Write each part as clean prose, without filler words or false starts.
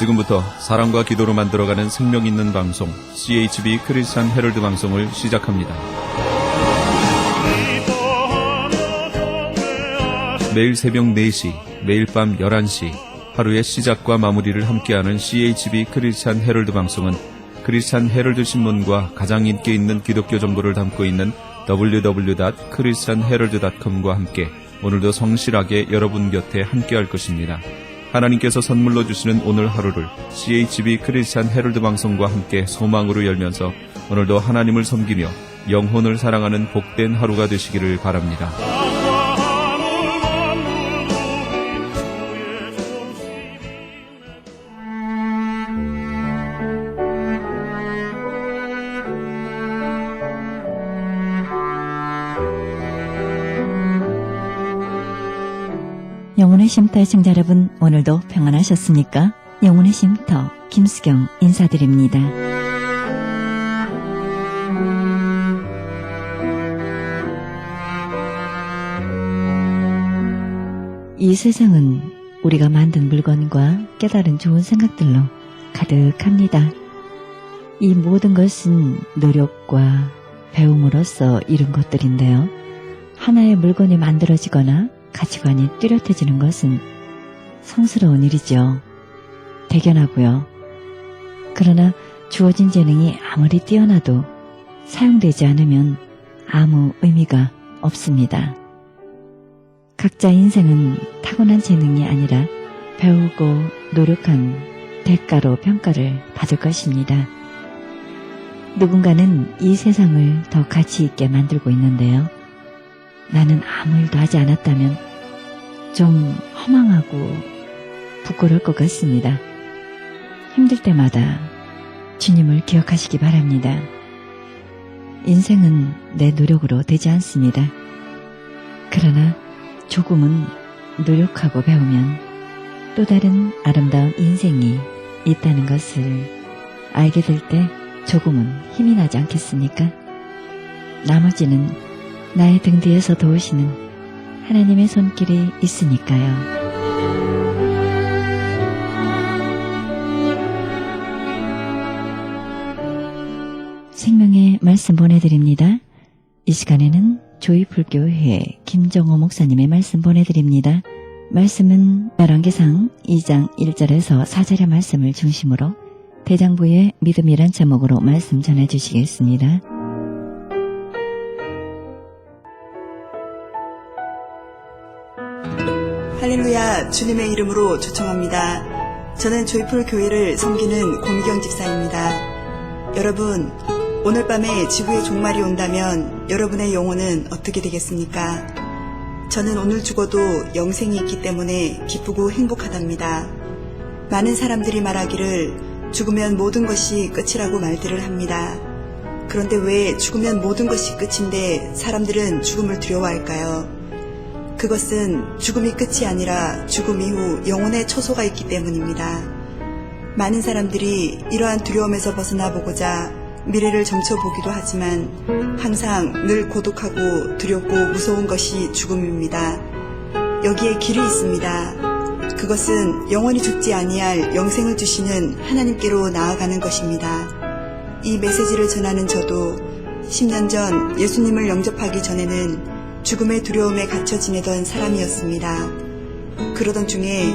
지금부터 사랑과 기도로 만들어가는 생명 있는 방송 CHB 크리스찬 헤럴드 방송을 시작합니다. 매일 새벽 4시, 매일 밤 11시 하루의 시작과 마무리를 함께하는 CHB 크리스찬 헤럴드 방송은 크리스찬 헤럴드 신문과 가장 인기 있는 기독교 정보를 담고 있는 www.christianherald.com과 함께 오늘도 성실하게 여러분 곁에 함께할 것입니다. 하나님께서 선물로 주시는 오늘 하루를 CHB 크리스찬 헤럴드 방송과 함께 소망으로 열면서 오늘도 하나님을 섬기며 영혼을 사랑하는 복된 하루가 되시기를 바랍니다. 영혼의 쉼터의 청자 여러분, 오늘도 평안하셨습니까? 영혼의 쉼터 김수경 인사드립니다. 이 세상은 우리가 만든 물건과 깨달은 좋은 생각들로 가득합니다. 이 모든 것은 노력과 배움으로써 이룬 것들인데요. 하나의 물건이 만들어지거나 가치관이 뚜렷해지는 것은 성스러운 일이죠. 대견하고요. 그러나 주어진 재능이 아무리 뛰어나도 사용되지 않으면 아무 의미가 없습니다. 각자의 인생은 타고난 재능이 아니라 배우고 노력한 대가로 평가를 받을 것입니다. 누군가는 이 세상을 더 가치 있게 만들고 있는데요. 나는 아무 일도 하지 않았다면 좀 허망하고 부끄러울 것 같습니다. 힘들 때마다 주님을 기억하시기 바랍니다. 인생은 내 노력으로 되지 않습니다. 그러나 조금은 노력하고 배우면 또 다른 아름다운 인생이 있다는 것을 알게 될 때 조금은 힘이 나지 않겠습니까? 나머지는 나의 등 뒤에서 도우시는 하나님의 손길이 있으니까요. 생명의 말씀 보내드립니다. 이 시간에는 조이풀교회 김정호 목사님의 말씀 보내드립니다. 말씀은 열왕기상 2장 1절에서 4절의 말씀을 중심으로 대장부의 믿음이란 제목으로 말씀 전해주시겠습니다. 할렐루야, 주님의 이름으로 초청합니다. 저는 조이풀 교회를 섬기는 권미경 집사입니다. 여러분, 오늘 밤에 지구의 종말이 온다면 여러분의 영혼은 어떻게 되겠습니까? 저는 오늘 죽어도 영생이 있기 때문에 기쁘고 행복하답니다. 많은 사람들이 말하기를 죽으면 모든 것이 끝이라고 말들을 합니다. 그런데 왜 죽으면 모든 것이 끝인데 사람들은 죽음을 두려워할까요? 그것은 죽음이 끝이 아니라 죽음 이후 영혼의 처소가 있기 때문입니다. 많은 사람들이 이러한 두려움에서 벗어나 보고자 미래를 점쳐보기도 하지만 항상 늘 고독하고 두렵고 무서운 것이 죽음입니다. 여기에 길이 있습니다. 그것은 영원히 죽지 아니할 영생을 주시는 하나님께로 나아가는 것입니다. 이 메시지를 전하는 저도 10년 전 예수님을 영접하기 전에는 죽음의 두려움에 갇혀 지내던 사람이었습니다. 그러던 중에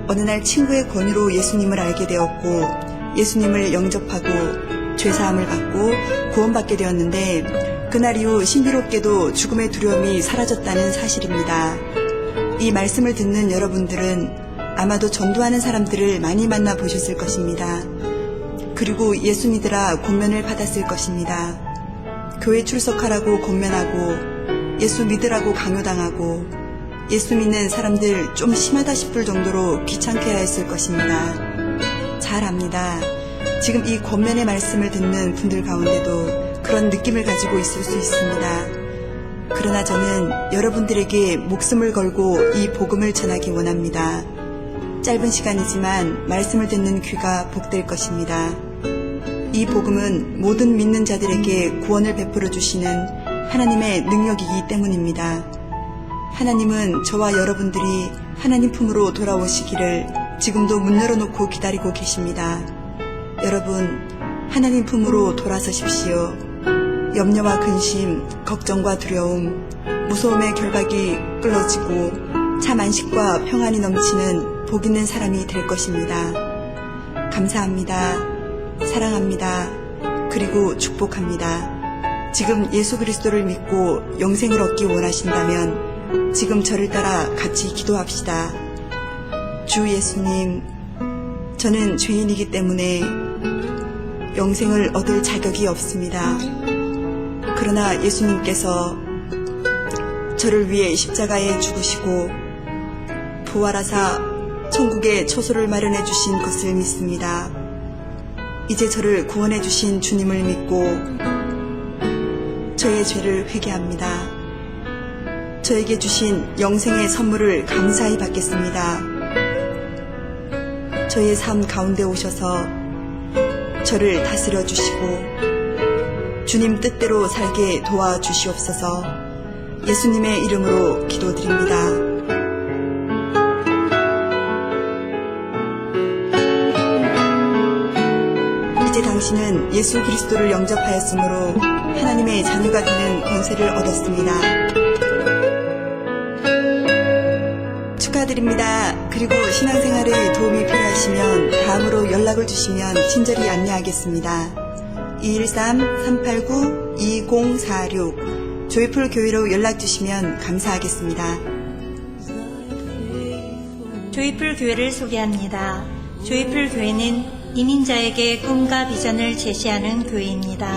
어느 날 친구의 권유로 예수님을 알게 되었고 예수님을 영접하고 죄사함을 받고 구원받게 되었는데 그날 이후 신비롭게도 죽음의 두려움이 사라졌다는 사실입니다. 이 말씀을 듣는 여러분들은 아마도 전도하는 사람들을 많이 만나보셨을 것입니다. 그리고 예수 믿으라 권면을 받았을 것입니다. 교회 출석하라고 권면하고 예수 믿으라고 강요당하고 예수 믿는 사람들 좀 심하다 싶을 정도로 귀찮게 했을 것입니다. 잘 압니다. 지금 이 권면의 말씀을 듣는 분들 가운데도 그런 느낌을 가지고 있을 수 있습니다. 그러나 저는 여러분들에게 목숨을 걸고 이 복음을 전하기 원합니다. 짧은 시간이지만 말씀을 듣는 귀가 복될 것입니다. 이 복음은 모든 믿는 자들에게 구원을 베풀어 주시는 하나님의 능력이기 때문입니다. 하나님은 저와 여러분들이 하나님 품으로 돌아오시기를 지금도 문 열어놓고 기다리고 계십니다. 여러분, 하나님 품으로 돌아서십시오. 염려와 근심, 걱정과 두려움, 무서움의 결박이 끌어지고 참 안식과 평안이 넘치는 복 있는 사람이 될 것입니다. 감사합니다. 사랑합니다. 그리고 축복합니다. 지금 예수 그리스도를 믿고 영생을 얻기 원하신다면 지금 저를 따라 같이 기도합시다. 주 예수님, 저는 죄인이기 때문에 영생을 얻을 자격이 없습니다. 그러나 예수님께서 저를 위해 십자가에 죽으시고 부활하사 천국에 처소를 마련해 주신 것을 믿습니다. 이제 저를 구원해 주신 주님을 믿고 저의 죄를 회개합니다. 저에게 주신 영생의 선물을 감사히 받겠습니다. 저의 삶 가운데 오셔서 저를 다스려 주시고 주님 뜻대로 살게 도와주시옵소서. 예수님의 이름으로 기도드립니다. 이제 당신은 예수 그리스도를 영접하였으므로 하나님의 자녀가 되는 권세를 얻었습니다. 축하드립니다. 그리고 신앙생활에 도움이 필요하시면 다음으로 연락을 주시면 친절히 안내하겠습니다. 213-389-2046 조이풀 교회로 연락 주시면 감사하겠습니다. 조이풀 교회를 소개합니다. 조이풀 교회는 이민자에게 꿈과 비전을 제시하는 교회입니다.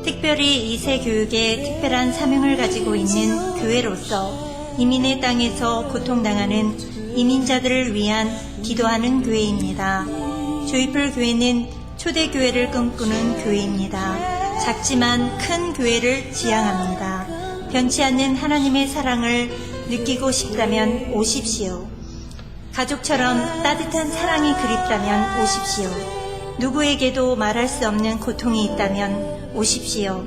특별히 2세 교육에 특별한 사명을 가지고 있는 교회로서 이민의 땅에서 고통당하는 이민자들을 위한 기도하는 교회입니다. 조이풀 교회는 초대교회를 꿈꾸는 교회입니다. 작지만 큰 교회를 지향합니다. 변치 않는 하나님의 사랑을 느끼고 싶다면 오십시오. 가족처럼 따뜻한 사랑이 그립다면 오십시오. 누구에게도 말할 수 없는 고통이 있다면 오십시오.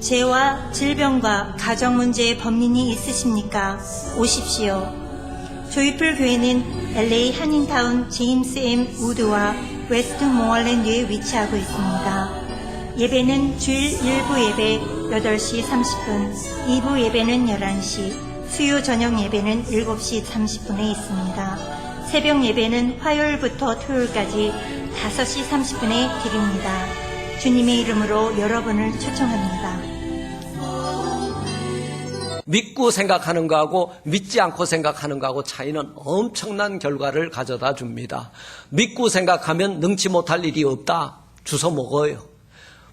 죄와 질병과 가정 문제의 범민이 있으십니까? 오십시오. 조이풀 교회는 LA 한인타운 제임스 M 우드와 웨스트 모어랜드에 위치하고 있습니다. 예배는 주일 1부 예배 8시 30분, 2부 예배는 11시, 수요 저녁 예배는 7시 30분에 있습니다. 새벽 예배는 화요일부터 토요일까지 5시 30분에 드립니다. 주님의 이름으로 여러분을 초청합니다. 믿고 생각하는 거하고 믿지 않고 생각하는 거하고 차이는 엄청난 결과를 가져다 줍니다. 믿고 생각하면 능치 못할 일이 없다. 주워 먹어요.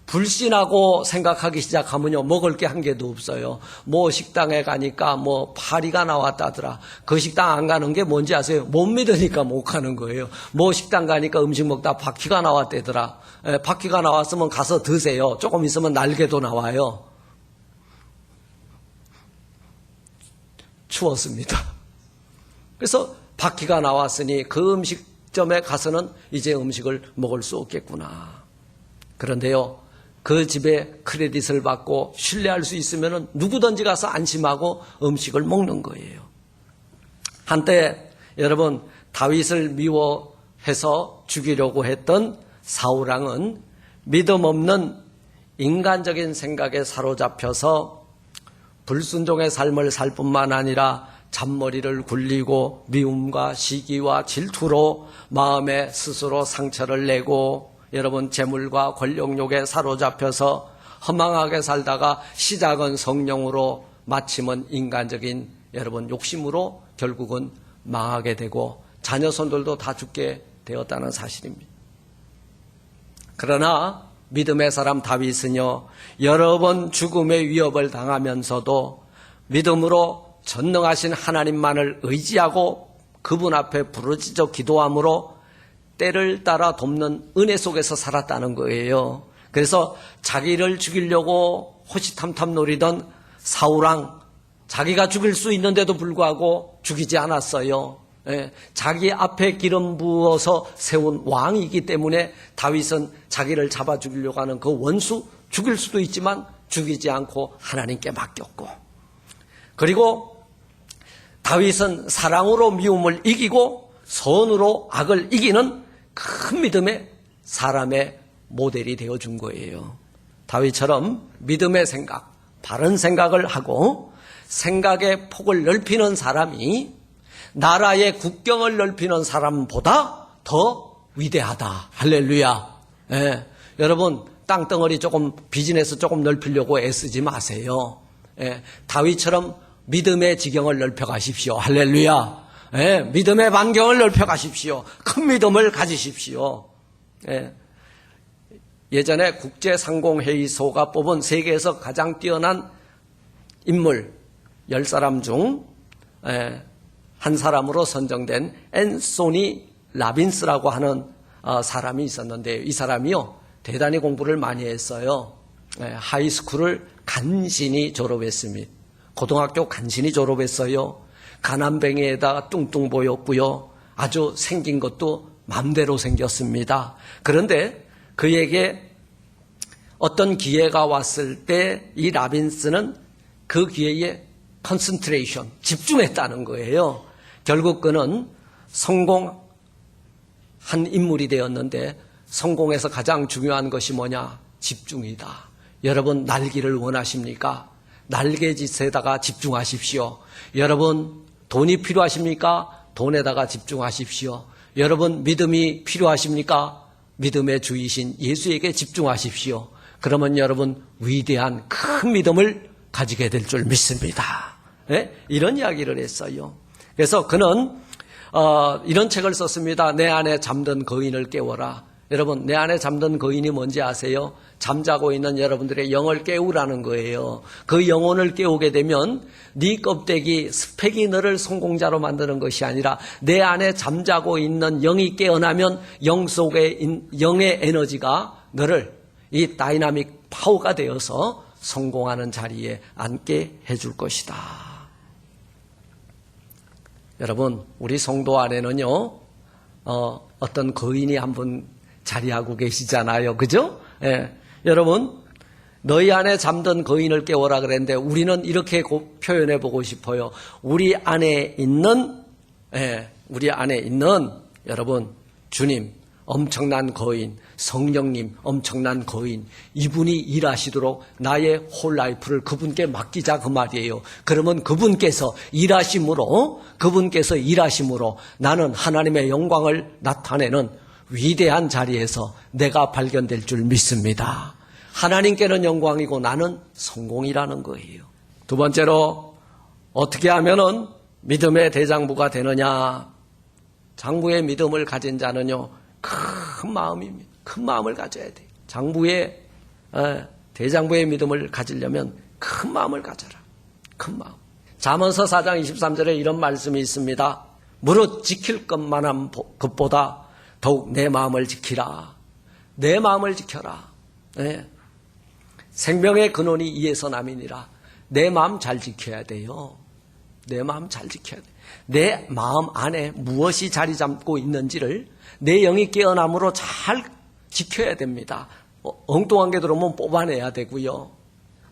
불신하고 생각하기 시작하면요, 먹을 게 한 개도 없어요. 뭐 식당에 가니까 뭐 파리가 나왔다더라. 그 식당 안 가는 게 뭔지 아세요? 못 믿으니까 못 가는 거예요. 뭐 식당 가니까 음식 먹다 바퀴가 나왔대더라. 바퀴가 나왔으면 가서 드세요. 조금 있으면 날개도 나와요. 추웠습니다. 그래서 바퀴가 나왔으니 그 음식점에 가서는 이제 음식을 먹을 수 없겠구나. 그런데요, 그 집에 크레딧을 받고 신뢰할 수 있으면 누구든지 가서 안심하고 음식을 먹는 거예요. 한때 여러분, 다윗을 미워해서 죽이려고 했던 사울왕은 믿음 없는 인간적인 생각에 사로잡혀서 불순종의 삶을 살 뿐만 아니라 잔머리를 굴리고 미움과 시기와 질투로 마음에 스스로 상처를 내고 여러분 재물과 권력욕에 사로잡혀서 허망하게 살다가 시작은 성령으로 마침은 인간적인 여러분 욕심으로 결국은 망하게 되고 자녀 손들도 다 죽게 되었다는 사실입니다. 그러나 믿음의 사람 다윗은요, 여러 번 죽음의 위협을 당하면서도 믿음으로 전능하신 하나님만을 의지하고 그분 앞에 부르짖어 기도함으로 때를 따라 돕는 은혜 속에서 살았다는 거예요. 그래서 자기를 죽이려고 호시탐탐 노리던 사울왕, 자기가 죽일 수 있는데도 불구하고 죽이지 않았어요. 자기 앞에 기름 부어서 세운 왕이기 때문에 다윗은 자기를 잡아 죽이려고 하는 그 원수 죽일 수도 있지만 죽이지 않고 하나님께 맡겼고, 그리고 다윗은 사랑으로 미움을 이기고 선으로 악을 이기는 큰 믿음의 사람의 모델이 되어준 거예요. 다윗처럼 믿음의 생각, 바른 생각을 하고 생각의 폭을 넓히는 사람이 나라의 국경을 넓히는 사람보다 더 위대하다. 할렐루야. 예. 여러분 땅덩어리 조금 비즈니스 조금 넓히려고 애쓰지 마세요. 예. 다윗처럼 믿음의 지경을 넓혀 가십시오. 할렐루야. 예. 믿음의 반경을 넓혀 가십시오. 큰 믿음을 가지십시오. 예. 예전에 국제상공회의소가 뽑은 세계에서 가장 뛰어난 인물 10사람 중 한 사람으로 선정된 앤소니 라빈스라고 하는 사람이 있었는데 이 사람이요 대단히 공부를 많이 했어요. 하이스쿨을 간신히 졸업했습니다. 고등학교 간신히 졸업했어요. 가난뱅이에다가 뚱뚱 보였고요. 아주 생긴 것도 맘대로 생겼습니다. 그런데 그에게 어떤 기회가 왔을 때 이 라빈스는 그 기회에 컨센트레이션, 집중했다는 거예요. 결국 그는 성공한 인물이 되었는데 성공에서 가장 중요한 것이 뭐냐? 집중이다. 여러분 날기를 원하십니까? 날개짓에다가 집중하십시오. 여러분 돈이 필요하십니까? 돈에다가 집중하십시오. 여러분 믿음이 필요하십니까? 믿음의 주이신 예수에게 집중하십시오. 그러면 여러분 위대한 큰 믿음을 가지게 될 줄 믿습니다. 네? 이런 이야기를 했어요. 그래서 그는 이런 책을 썼습니다. 내 안에 잠든 거인을 깨워라. 여러분 내 안에 잠든 거인이 뭔지 아세요? 잠자고 있는 여러분들의 영을 깨우라는 거예요. 그 영혼을 깨우게 되면 네 껍데기 스펙이 너를 성공자로 만드는 것이 아니라 내 안에 잠자고 있는 영이 깨어나면 영 속에 영의 에너지가 너를 이 다이나믹 파워가 되어서 성공하는 자리에 앉게 해줄 것이다. 여러분 우리 성도 안에는요 어떤 거인이 한 분 자리하고 계시잖아요. 그죠? 예. 여러분 너희 안에 잠든 거인을 깨워라 그랬는데 우리는 이렇게 표현해 보고 싶어요. 우리 안에 있는 여러분 주님 엄청난 거인, 성령님 엄청난 거인, 이분이 일하시도록 나의 홀 라이프를 그분께 맡기자 그 말이에요. 그러면 그분께서 일하심으로 나는 하나님의 영광을 나타내는 위대한 자리에서 내가 발견될 줄 믿습니다. 하나님께는 영광이고 나는 성공이라는 거예요. 두 번째로 어떻게 하면은 믿음의 대장부가 되느냐? 장부의 믿음을 가진 자는요 큰 마음입니다. 큰 마음을 가져야 돼요. 대장부의 믿음을 가지려면 큰 마음을 가져라. 큰 마음. 잠언서 4장 23절에 이런 말씀이 있습니다. 무릇 지킬 것만한 것보다 더욱 내 마음을 지키라. 내 마음을 지켜라. 네. 생명의 근원이 이에서 남이니라. 내 마음 잘 지켜야 돼요. 내 마음 잘 지켜야 돼. 내 마음 안에 무엇이 자리 잡고 있는지를 내 영이 깨어남으로 잘 지켜야 됩니다. 엉뚱한 게 들어오면 뽑아내야 되고요.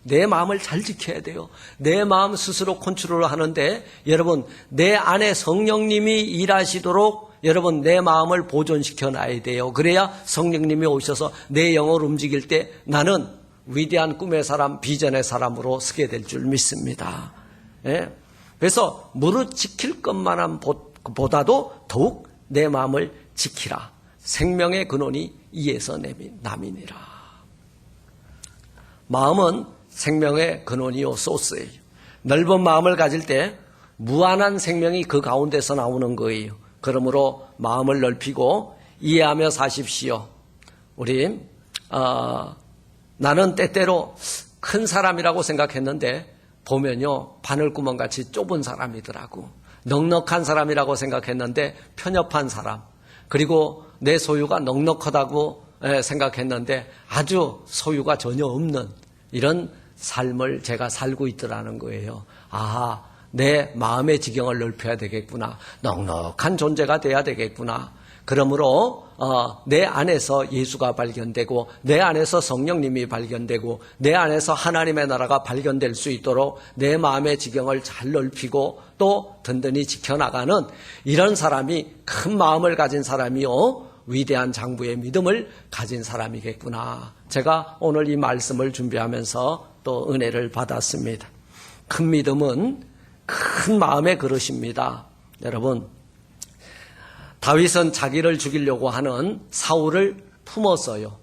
내 마음을 잘 지켜야 돼요. 내 마음 스스로 컨트롤을 하는데 여러분 내 안에 성령님이 일하시도록 여러분 내 마음을 보존시켜 놔야 돼요. 그래야 성령님이 오셔서 내 영을 움직일 때 나는 위대한 꿈의 사람, 비전의 사람으로 서게 될 줄 믿습니다. 예? 그래서 무릇 지킬 것만한 보다도 더욱 내 마음을 지키라. 생명의 근원이 이에서 남이니라. 마음은 생명의 근원이요 소스예요. 넓은 마음을 가질 때 무한한 생명이 그 가운데서 나오는 거예요. 그러므로 마음을 넓히고 이해하며 사십시오. 우리 나는 때때로 큰 사람이라고 생각했는데 보면요 바늘구멍같이 좁은 사람이더라고. 넉넉한 사람이라고 생각했는데 편협한 사람. 그리고 내 소유가 넉넉하다고 생각했는데 아주 소유가 전혀 없는 이런 삶을 제가 살고 있더라는 거예요. 내 마음의 지경을 넓혀야 되겠구나. 넉넉한 존재가 돼야 되겠구나. 그러므로 내 안에서 예수가 발견되고 내 안에서 성령님이 발견되고 내 안에서 하나님의 나라가 발견될 수 있도록 내 마음의 지경을 잘 넓히고 또 든든히 지켜나가는 이런 사람이, 큰 마음을 가진 사람이요 위대한 장부의 믿음을 가진 사람이겠구나. 제가 오늘 이 말씀을 준비하면서 또 은혜를 받았습니다. 큰 믿음은 큰 마음의 그릇입니다. 여러분, 다윗은 자기를 죽이려고 하는 사울을 품었어요.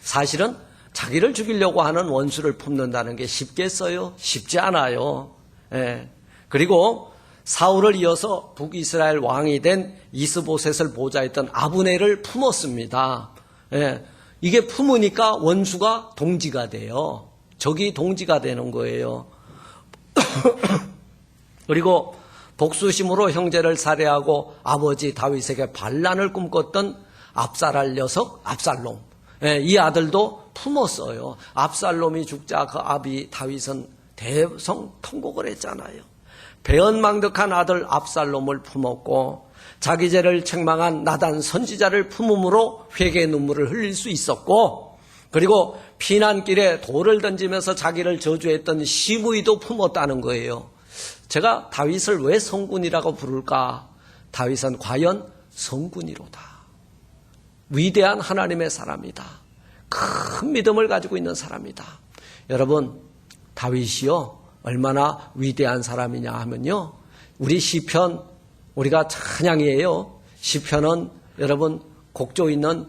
사실은 자기를 죽이려고 하는 원수를 품는다는 게 쉽겠어요? 쉽지 않아요. 예. 그리고 사울을 이어서 북이스라엘 왕이 된 이스보셋을 보좌했던 아브넬을 품었습니다. 예. 이게 품으니까 원수가 동지가 돼요. 적이 동지가 되는 거예요. 그리고 복수심으로 형제를 살해하고 아버지 다윗에게 반란을 꿈꿨던 압살할 녀석 압살롬, 이 아들도 품었어요. 압살롬이 죽자 그 아비 다윗은 대성통곡을 했잖아요. 배은망덕한 아들 압살롬을 품었고 자기 죄를 책망한 나단 선지자를 품음으로 회개의 눈물을 흘릴 수 있었고, 그리고 피난길에 돌을 던지면서 자기를 저주했던 시므이도 품었다는 거예요. 제가 다윗을 왜 성군이라고 부를까? 다윗은 과연 성군이로다. 위대한 하나님의 사람이다. 큰 믿음을 가지고 있는 사람이다. 여러분, 다윗이요 얼마나 위대한 사람이냐 하면요, 우리 시편, 우리가 찬양이에요. 시편은 여러분 곡조 있는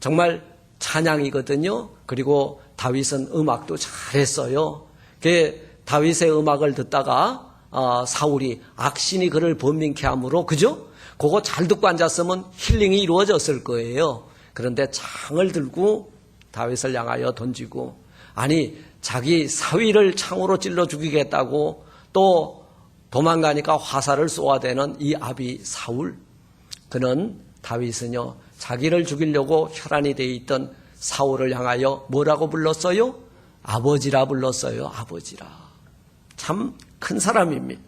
정말 찬양이거든요. 그리고 다윗은 음악도 잘했어요. 다윗의 음악을 듣다가 사울이 악신이 그를 번민케 함으로, 그죠? 그거 잘 듣고 앉았으면 힐링이 이루어졌을 거예요. 그런데 창을 들고 다윗을 향하여 던지고, 아니 자기 사위를 창으로 찔러 죽이겠다고 또 도망가니까 화살을 쏘아대는 이 아비 사울, 그는 다윗은요 자기를 죽이려고 혈안이 되어 있던 사울을 향하여 뭐라고 불렀어요? 아버지라 불렀어요. 아버지라. 참 큰 사람입니다.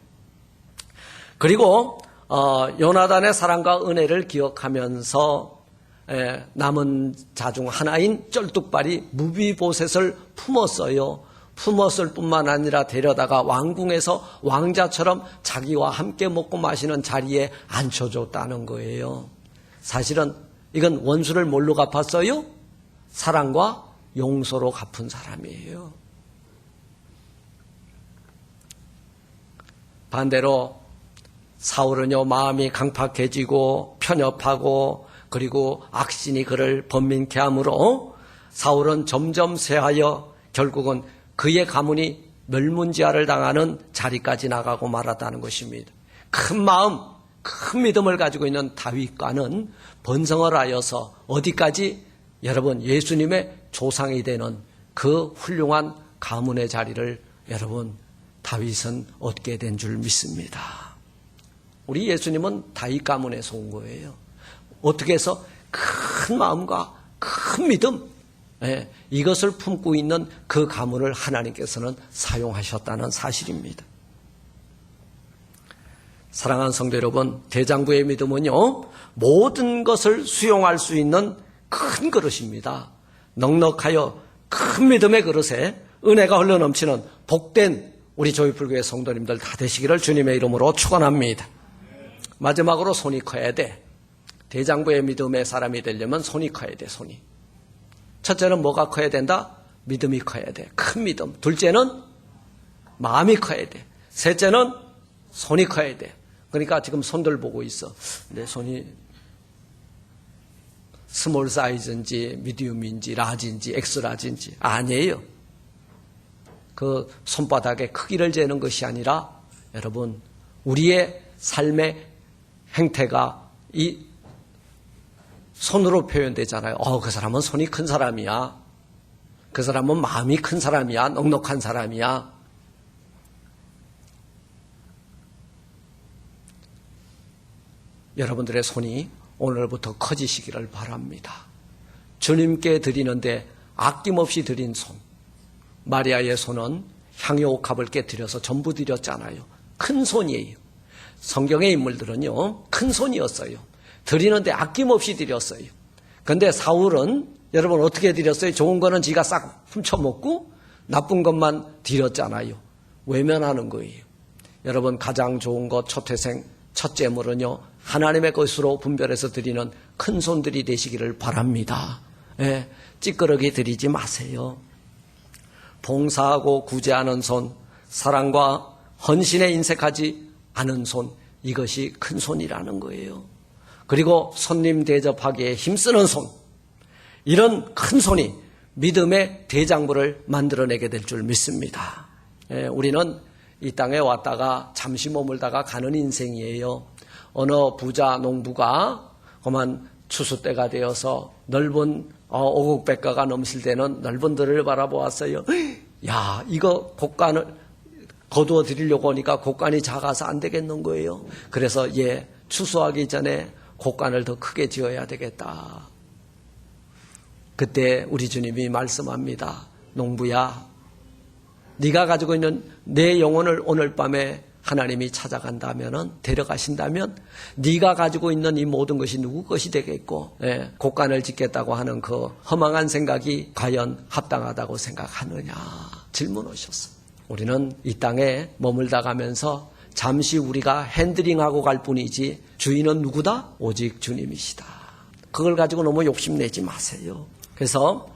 그리고 요나단의 사랑과 은혜를 기억하면서 남은 자 중 하나인 쩔뚝발이 무비보셋을 품었어요. 품었을 뿐만 아니라 데려다가 왕궁에서 왕자처럼 자기와 함께 먹고 마시는 자리에 앉혀줬다는 거예요. 사실은 이건 원수를 뭘로 갚았어요? 사랑과 용서로 갚은 사람이에요. 반대로 사울은요 마음이 강팍해지고 편협하고 그리고 악신이 그를 번민케 함으로 사울은 점점 쇠하여 결국은 그의 가문이 멸문지화를 당하는 자리까지 나가고 말았다는 것입니다. 큰 마음, 큰 믿음을 가지고 있는 다윗과는 번성을 하여서 어디까지? 여러분, 예수님의 조상이 되는 그 훌륭한 가문의 자리를 여러분 다윗은 얻게 된 줄 믿습니다. 우리 예수님은 다윗 가문에서 온 거예요. 어떻게 해서 큰 마음과 큰 믿음, 이것을 품고 있는 그 가문을 하나님께서는 사용하셨다는 사실입니다. 사랑하는 성도 여러분, 대장부의 믿음은요 모든 것을 수용할 수 있는 큰 그릇입니다. 넉넉하여 큰 믿음의 그릇에 은혜가 흘러넘치는 복된 우리 조이풀교회 성도님들 다 되시기를 주님의 이름으로 축원합니다. 마지막으로 손이 커야 돼. 대장부의 믿음의 사람이 되려면 손이 커야 돼. 손이. 첫째는 뭐가 커야 된다? 믿음이 커야 돼. 큰 믿음. 둘째는 마음이 커야 돼. 셋째는 손이 커야 돼. 그러니까 지금 손들 보고 있어. 내 손이 스몰 사이즈인지 미디움인지 라지인지 엑스라지인지 아니에요. 그 손바닥의 크기를 재는 것이 아니라 여러분 우리의 삶의 행태가 이 손으로 표현되잖아요. 그 사람은 손이 큰 사람이야. 그 사람은 마음이 큰 사람이야. 넉넉한 사람이야. 여러분들의 손이 오늘부터 커지시기를 바랍니다. 주님께 드리는데 아낌없이 드린 손. 마리아의 손은 향유 옥합을 깨뜨려서 전부 드렸잖아요. 큰 손이에요. 성경의 인물들은요 큰 손이었어요. 드리는데 아낌없이 드렸어요. 근데 사울은 여러분 어떻게 드렸어요? 좋은 거는 지가 싹 훔쳐먹고 나쁜 것만 드렸잖아요. 외면하는 거예요. 여러분 가장 좋은 것 초태생 첫째물은요 하나님의 것으로 분별해서 드리는 큰 손들이 되시기를 바랍니다. 예, 찌끄러기 드리지 마세요. 봉사하고 구제하는 손, 사랑과 헌신에 인색하지 않은 손, 이것이 큰 손이라는 거예요. 그리고 손님 대접하기에 힘쓰는 손, 이런 큰 손이 믿음의 대장부를 만들어내게 될 줄 믿습니다. 예, 우리는 이 땅에 왔다가 잠시 머물다가 가는 인생이에요. 어느 부자 농부가 그만 추수 때가 되어서 넓은 오곡백과가 넘실 때는 넓은 들을 바라보았어요. 야, 이거 곡간을 거두어 드리려고 하니까 곡간이 작아서 안 되겠는 거예요. 그래서 추수하기 전에 곡간을 더 크게 지어야 되겠다. 그때 우리 주님이 말씀합니다. 농부야, 네가 가지고 있는 내 영혼을 오늘 밤에 하나님이 찾아간다면, 데려가신다면 네가 가지고 있는 이 모든 것이 누구 것이 되겠고, 곡간을 짓겠다고 하는 그 허망한 생각이 과연 합당하다고 생각하느냐 질문하셨어요. 우리는 이 땅에 머물다 가면서 잠시 우리가 핸들링하고 갈 뿐이지 주인은 누구다? 오직 주님이시다. 그걸 가지고 너무 욕심내지 마세요. 그래서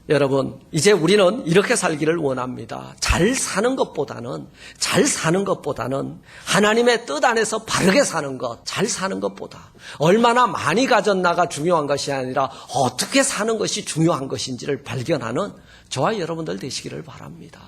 여러분, 이제 우리는 이렇게 살기를 원합니다. 잘 사는 것보다는 하나님의 뜻 안에서 바르게 사는 것, 잘 사는 것보다 얼마나 많이 가졌나가 중요한 것이 아니라 어떻게 사는 것이 중요한 것인지를 발견하는 저와 여러분들 되시기를 바랍니다.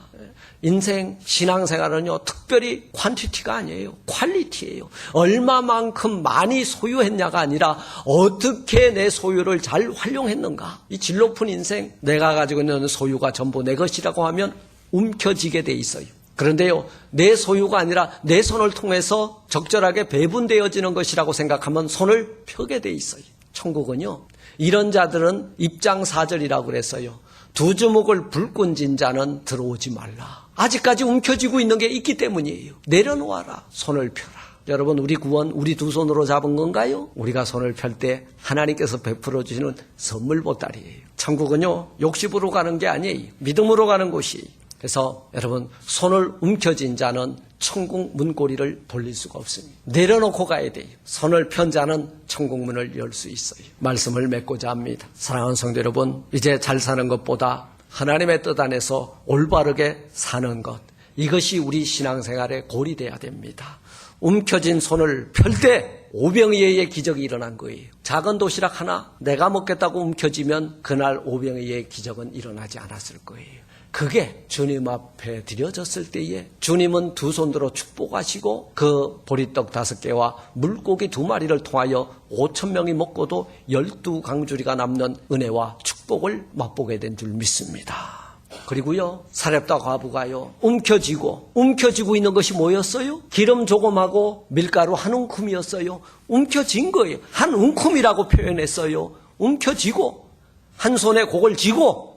인생, 신앙생활은요, 특별히 퀀티티가 아니에요. 퀄리티예요. 얼마만큼 많이 소유했냐가 아니라 어떻게 내 소유를 잘 활용했는가. 이 질 높은 인생, 내가 가지고 있는 소유가 전부 내 것이라고 하면 움켜쥐게 돼 있어요. 그런데요, 내 소유가 아니라 내 손을 통해서 적절하게 배분되어지는 것이라고 생각하면 손을 펴게 돼 있어요. 천국은요, 이런 자들은 입장사절이라고 그랬어요. 두 주먹을 불끈진 자는 들어오지 말라. 아직까지 움켜쥐고 있는 게 있기 때문이에요. 내려놓아라. 손을 펴라. 여러분, 우리 구원 우리 두 손으로 잡은 건가요? 우리가 손을 펼 때 하나님께서 베풀어 주시는 선물 보따리예요. 천국은요, 욕심으로 가는 게 아니에요. 믿음으로 가는 곳이에요. 그래서 여러분, 손을 움켜쥔 자는 천국 문고리를 돌릴 수가 없습니다. 내려놓고 가야 돼요. 손을 편 자는 천국 문을 열 수 있어요. 말씀을 맺고자 합니다. 사랑하는 성도 여러분, 이제 잘 사는 것보다 하나님의 뜻 안에서 올바르게 사는 것, 이것이 우리 신앙생활의 골이 돼야 됩니다. 움켜진 손을 펼 때 오병이어의 기적이 일어난 거예요. 작은 도시락 하나 내가 먹겠다고 움켜쥐면 그날 오병이어의 기적은 일어나지 않았을 거예요. 그게 주님 앞에 드려졌을 때에 주님은 두 손으로 축복하시고 그 보리떡 5개와 물고기 2마리를 통하여 5,000명이 먹고도 12강주리가 남는 은혜와 축복을 맛보게 된 줄 믿습니다. 그리고요, 사렙다 과부가요, 움켜쥐고 있는 것이 뭐였어요? 기름 조금하고 밀가루 한 움큼이었어요. 움켜쥔 거예요. 한 움큼이라고 표현했어요. 움켜쥐고, 한 손에 곡을 쥐고,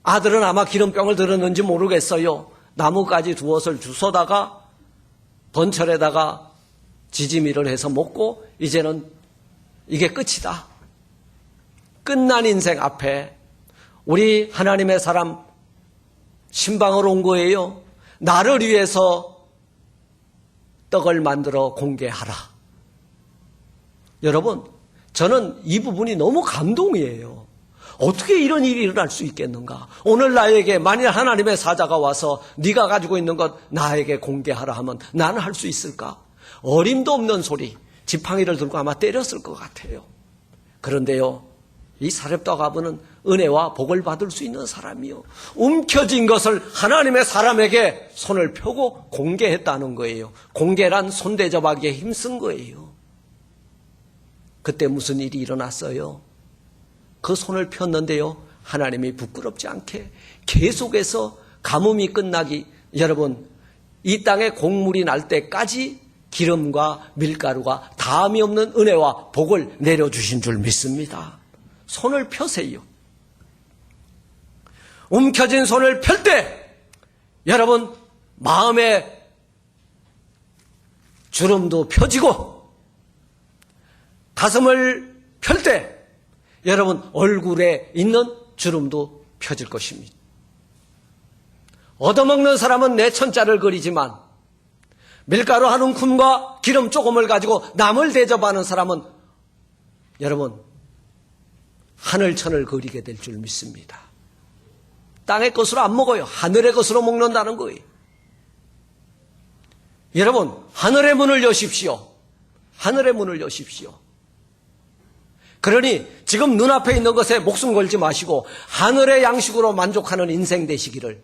아들은 아마 기름병을 들었는지 모르겠어요. 나뭇가지 2옷을 주워다가 번철에다가 지짐이를 해서 먹고 이제는 이게 끝이다. 끝난 인생 앞에 우리 하나님의 사람 신방으로 온 거예요. 나를 위해서 떡을 만들어 공개하라. 여러분, 저는 이 부분이 너무 감동이에요. 어떻게 이런 일이 일어날 수 있겠는가? 오늘 나에게 만일 하나님의 사자가 와서 네가 가지고 있는 것 나에게 공개하라 하면 나는 할 수 있을까? 어림도 없는 소리, 지팡이를 들고 아마 때렸을 것 같아요. 그런데요, 이 사렙다 과부는 은혜와 복을 받을 수 있는 사람이요, 움켜진 것을 하나님의 사람에게 손을 펴고 공개했다는 거예요. 공개란 손대접하기에 힘쓴 거예요. 그때 무슨 일이 일어났어요? 그 손을 폈는데요, 하나님이 부끄럽지 않게 계속해서 가뭄이 끝나기, 여러분, 이 땅에 곡물이 날 때까지 기름과 밀가루가 다함이 없는 은혜와 복을 내려주신 줄 믿습니다. 손을 펴세요. 움켜진 손을 펼 때 여러분 마음에 주름도 펴지고 가슴을 펼 때 여러분 얼굴에 있는 주름도 펴질 것입니다. 얻어먹는 사람은 내 천자를 그리지만 밀가루 한 움큼과 기름 조금을 가지고 남을 대접하는 사람은 여러분 하늘천을 그리게 될 줄 믿습니다. 땅의 것으로 안 먹어요. 하늘의 것으로 먹는다는 거예요. 여러분 하늘의 문을 여십시오. 하늘의 문을 여십시오. 그러니 지금 눈앞에 있는 것에 목숨 걸지 마시고 하늘의 양식으로 만족하는 인생 되시기를.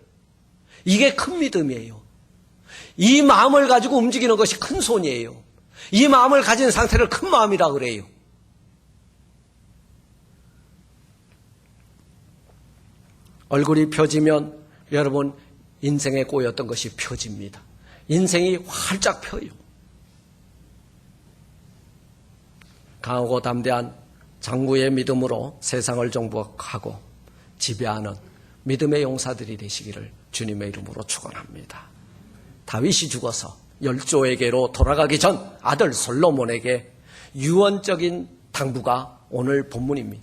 이게 큰 믿음이에요. 이 마음을 가지고 움직이는 것이 큰 손이에요. 이 마음을 가진 상태를 큰 마음이라 그래요. 얼굴이 펴지면 여러분 인생에 꼬였던 것이 펴집니다. 인생이 활짝 펴요. 강하고 담대한 장구의 믿음으로 세상을 정복하고 지배하는 믿음의 용사들이 되시기를 주님의 이름으로 축원합니다. 다윗이 죽어서 열조에게로 돌아가기 전 아들 솔로몬에게 유언적인 당부가 오늘 본문입니다.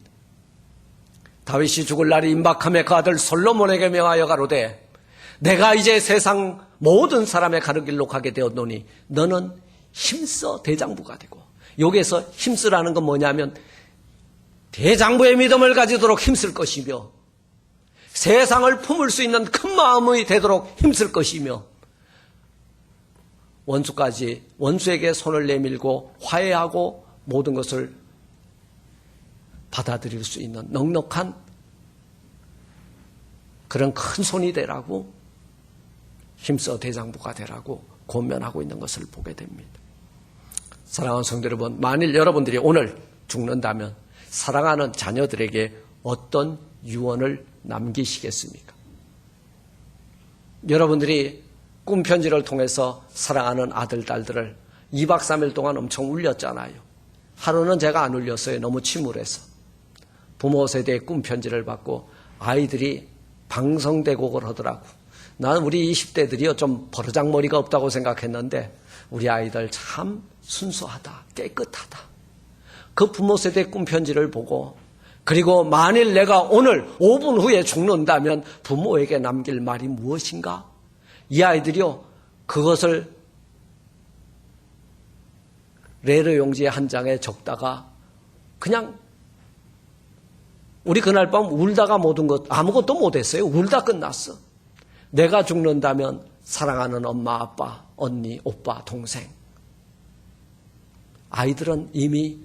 다윗이 죽을 날이 임박함에 그 아들 솔로몬에게 명하여 가로되 내가 이제 세상 모든 사람의 가는 길로 가게 되었노니 너는 힘써 대장부가 되고, 여기에서 힘쓰라는 건 뭐냐면 대장부의 믿음을 가지도록 힘쓸 것이며 세상을 품을 수 있는 큰 마음이 되도록 힘쓸 것이며 원수에게 손을 내밀고 화해하고 모든 것을 받아들일 수 있는 넉넉한 그런 큰 손이 되라고, 힘써 대장부가 되라고 권면하고 있는 것을 보게 됩니다. 사랑하는 성도 여러분, 만일 여러분들이 오늘 죽는다면 사랑하는 자녀들에게 어떤 유언을 남기시겠습니까? 여러분들이 꿈편지를 통해서 사랑하는 아들, 딸들을 2박 3일 동안 엄청 울렸잖아요. 하루는 제가 안 울렸어요. 너무 침울해서. 부모 세대의 꿈편지를 받고 아이들이 방성대곡을 하더라고. 나는 우리 20대들이요 좀 버르장머리가 없다고 생각했는데 우리 아이들 참 순수하다, 깨끗하다. 그 부모 세대의 꿈편지를 보고, 그리고 만일 내가 오늘 5분 후에 죽는다면 부모에게 남길 말이 무엇인가? 이 아이들이요 그것을 레르 용지의 한 장에 적다가 그냥 우리 그날 밤 울다가 모든 것 아무것도 못했어요. 울다 끝났어. 내가 죽는다면 사랑하는 엄마, 아빠, 언니, 오빠, 동생. 아이들은 이미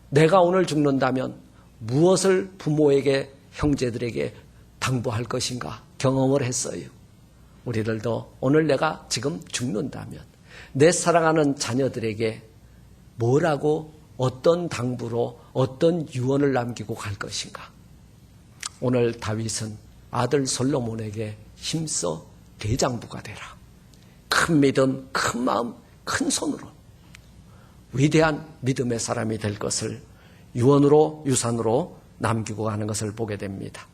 내가 오늘 죽는다면 무엇을 부모에게, 형제들에게 당부할 것인가 경험을 했어요. 우리들도 오늘 내가 지금 죽는다면 내 사랑하는 자녀들에게 뭐라고, 어떤 당부로, 어떤 유언을 남기고 갈 것인가. 오늘 다윗은 아들 솔로몬에게 힘써 대장부가 되라. 큰 믿음, 큰 마음, 큰 손으로 위대한 믿음의 사람이 될 것을 유언으로, 유산으로 남기고 가는 것을 보게 됩니다.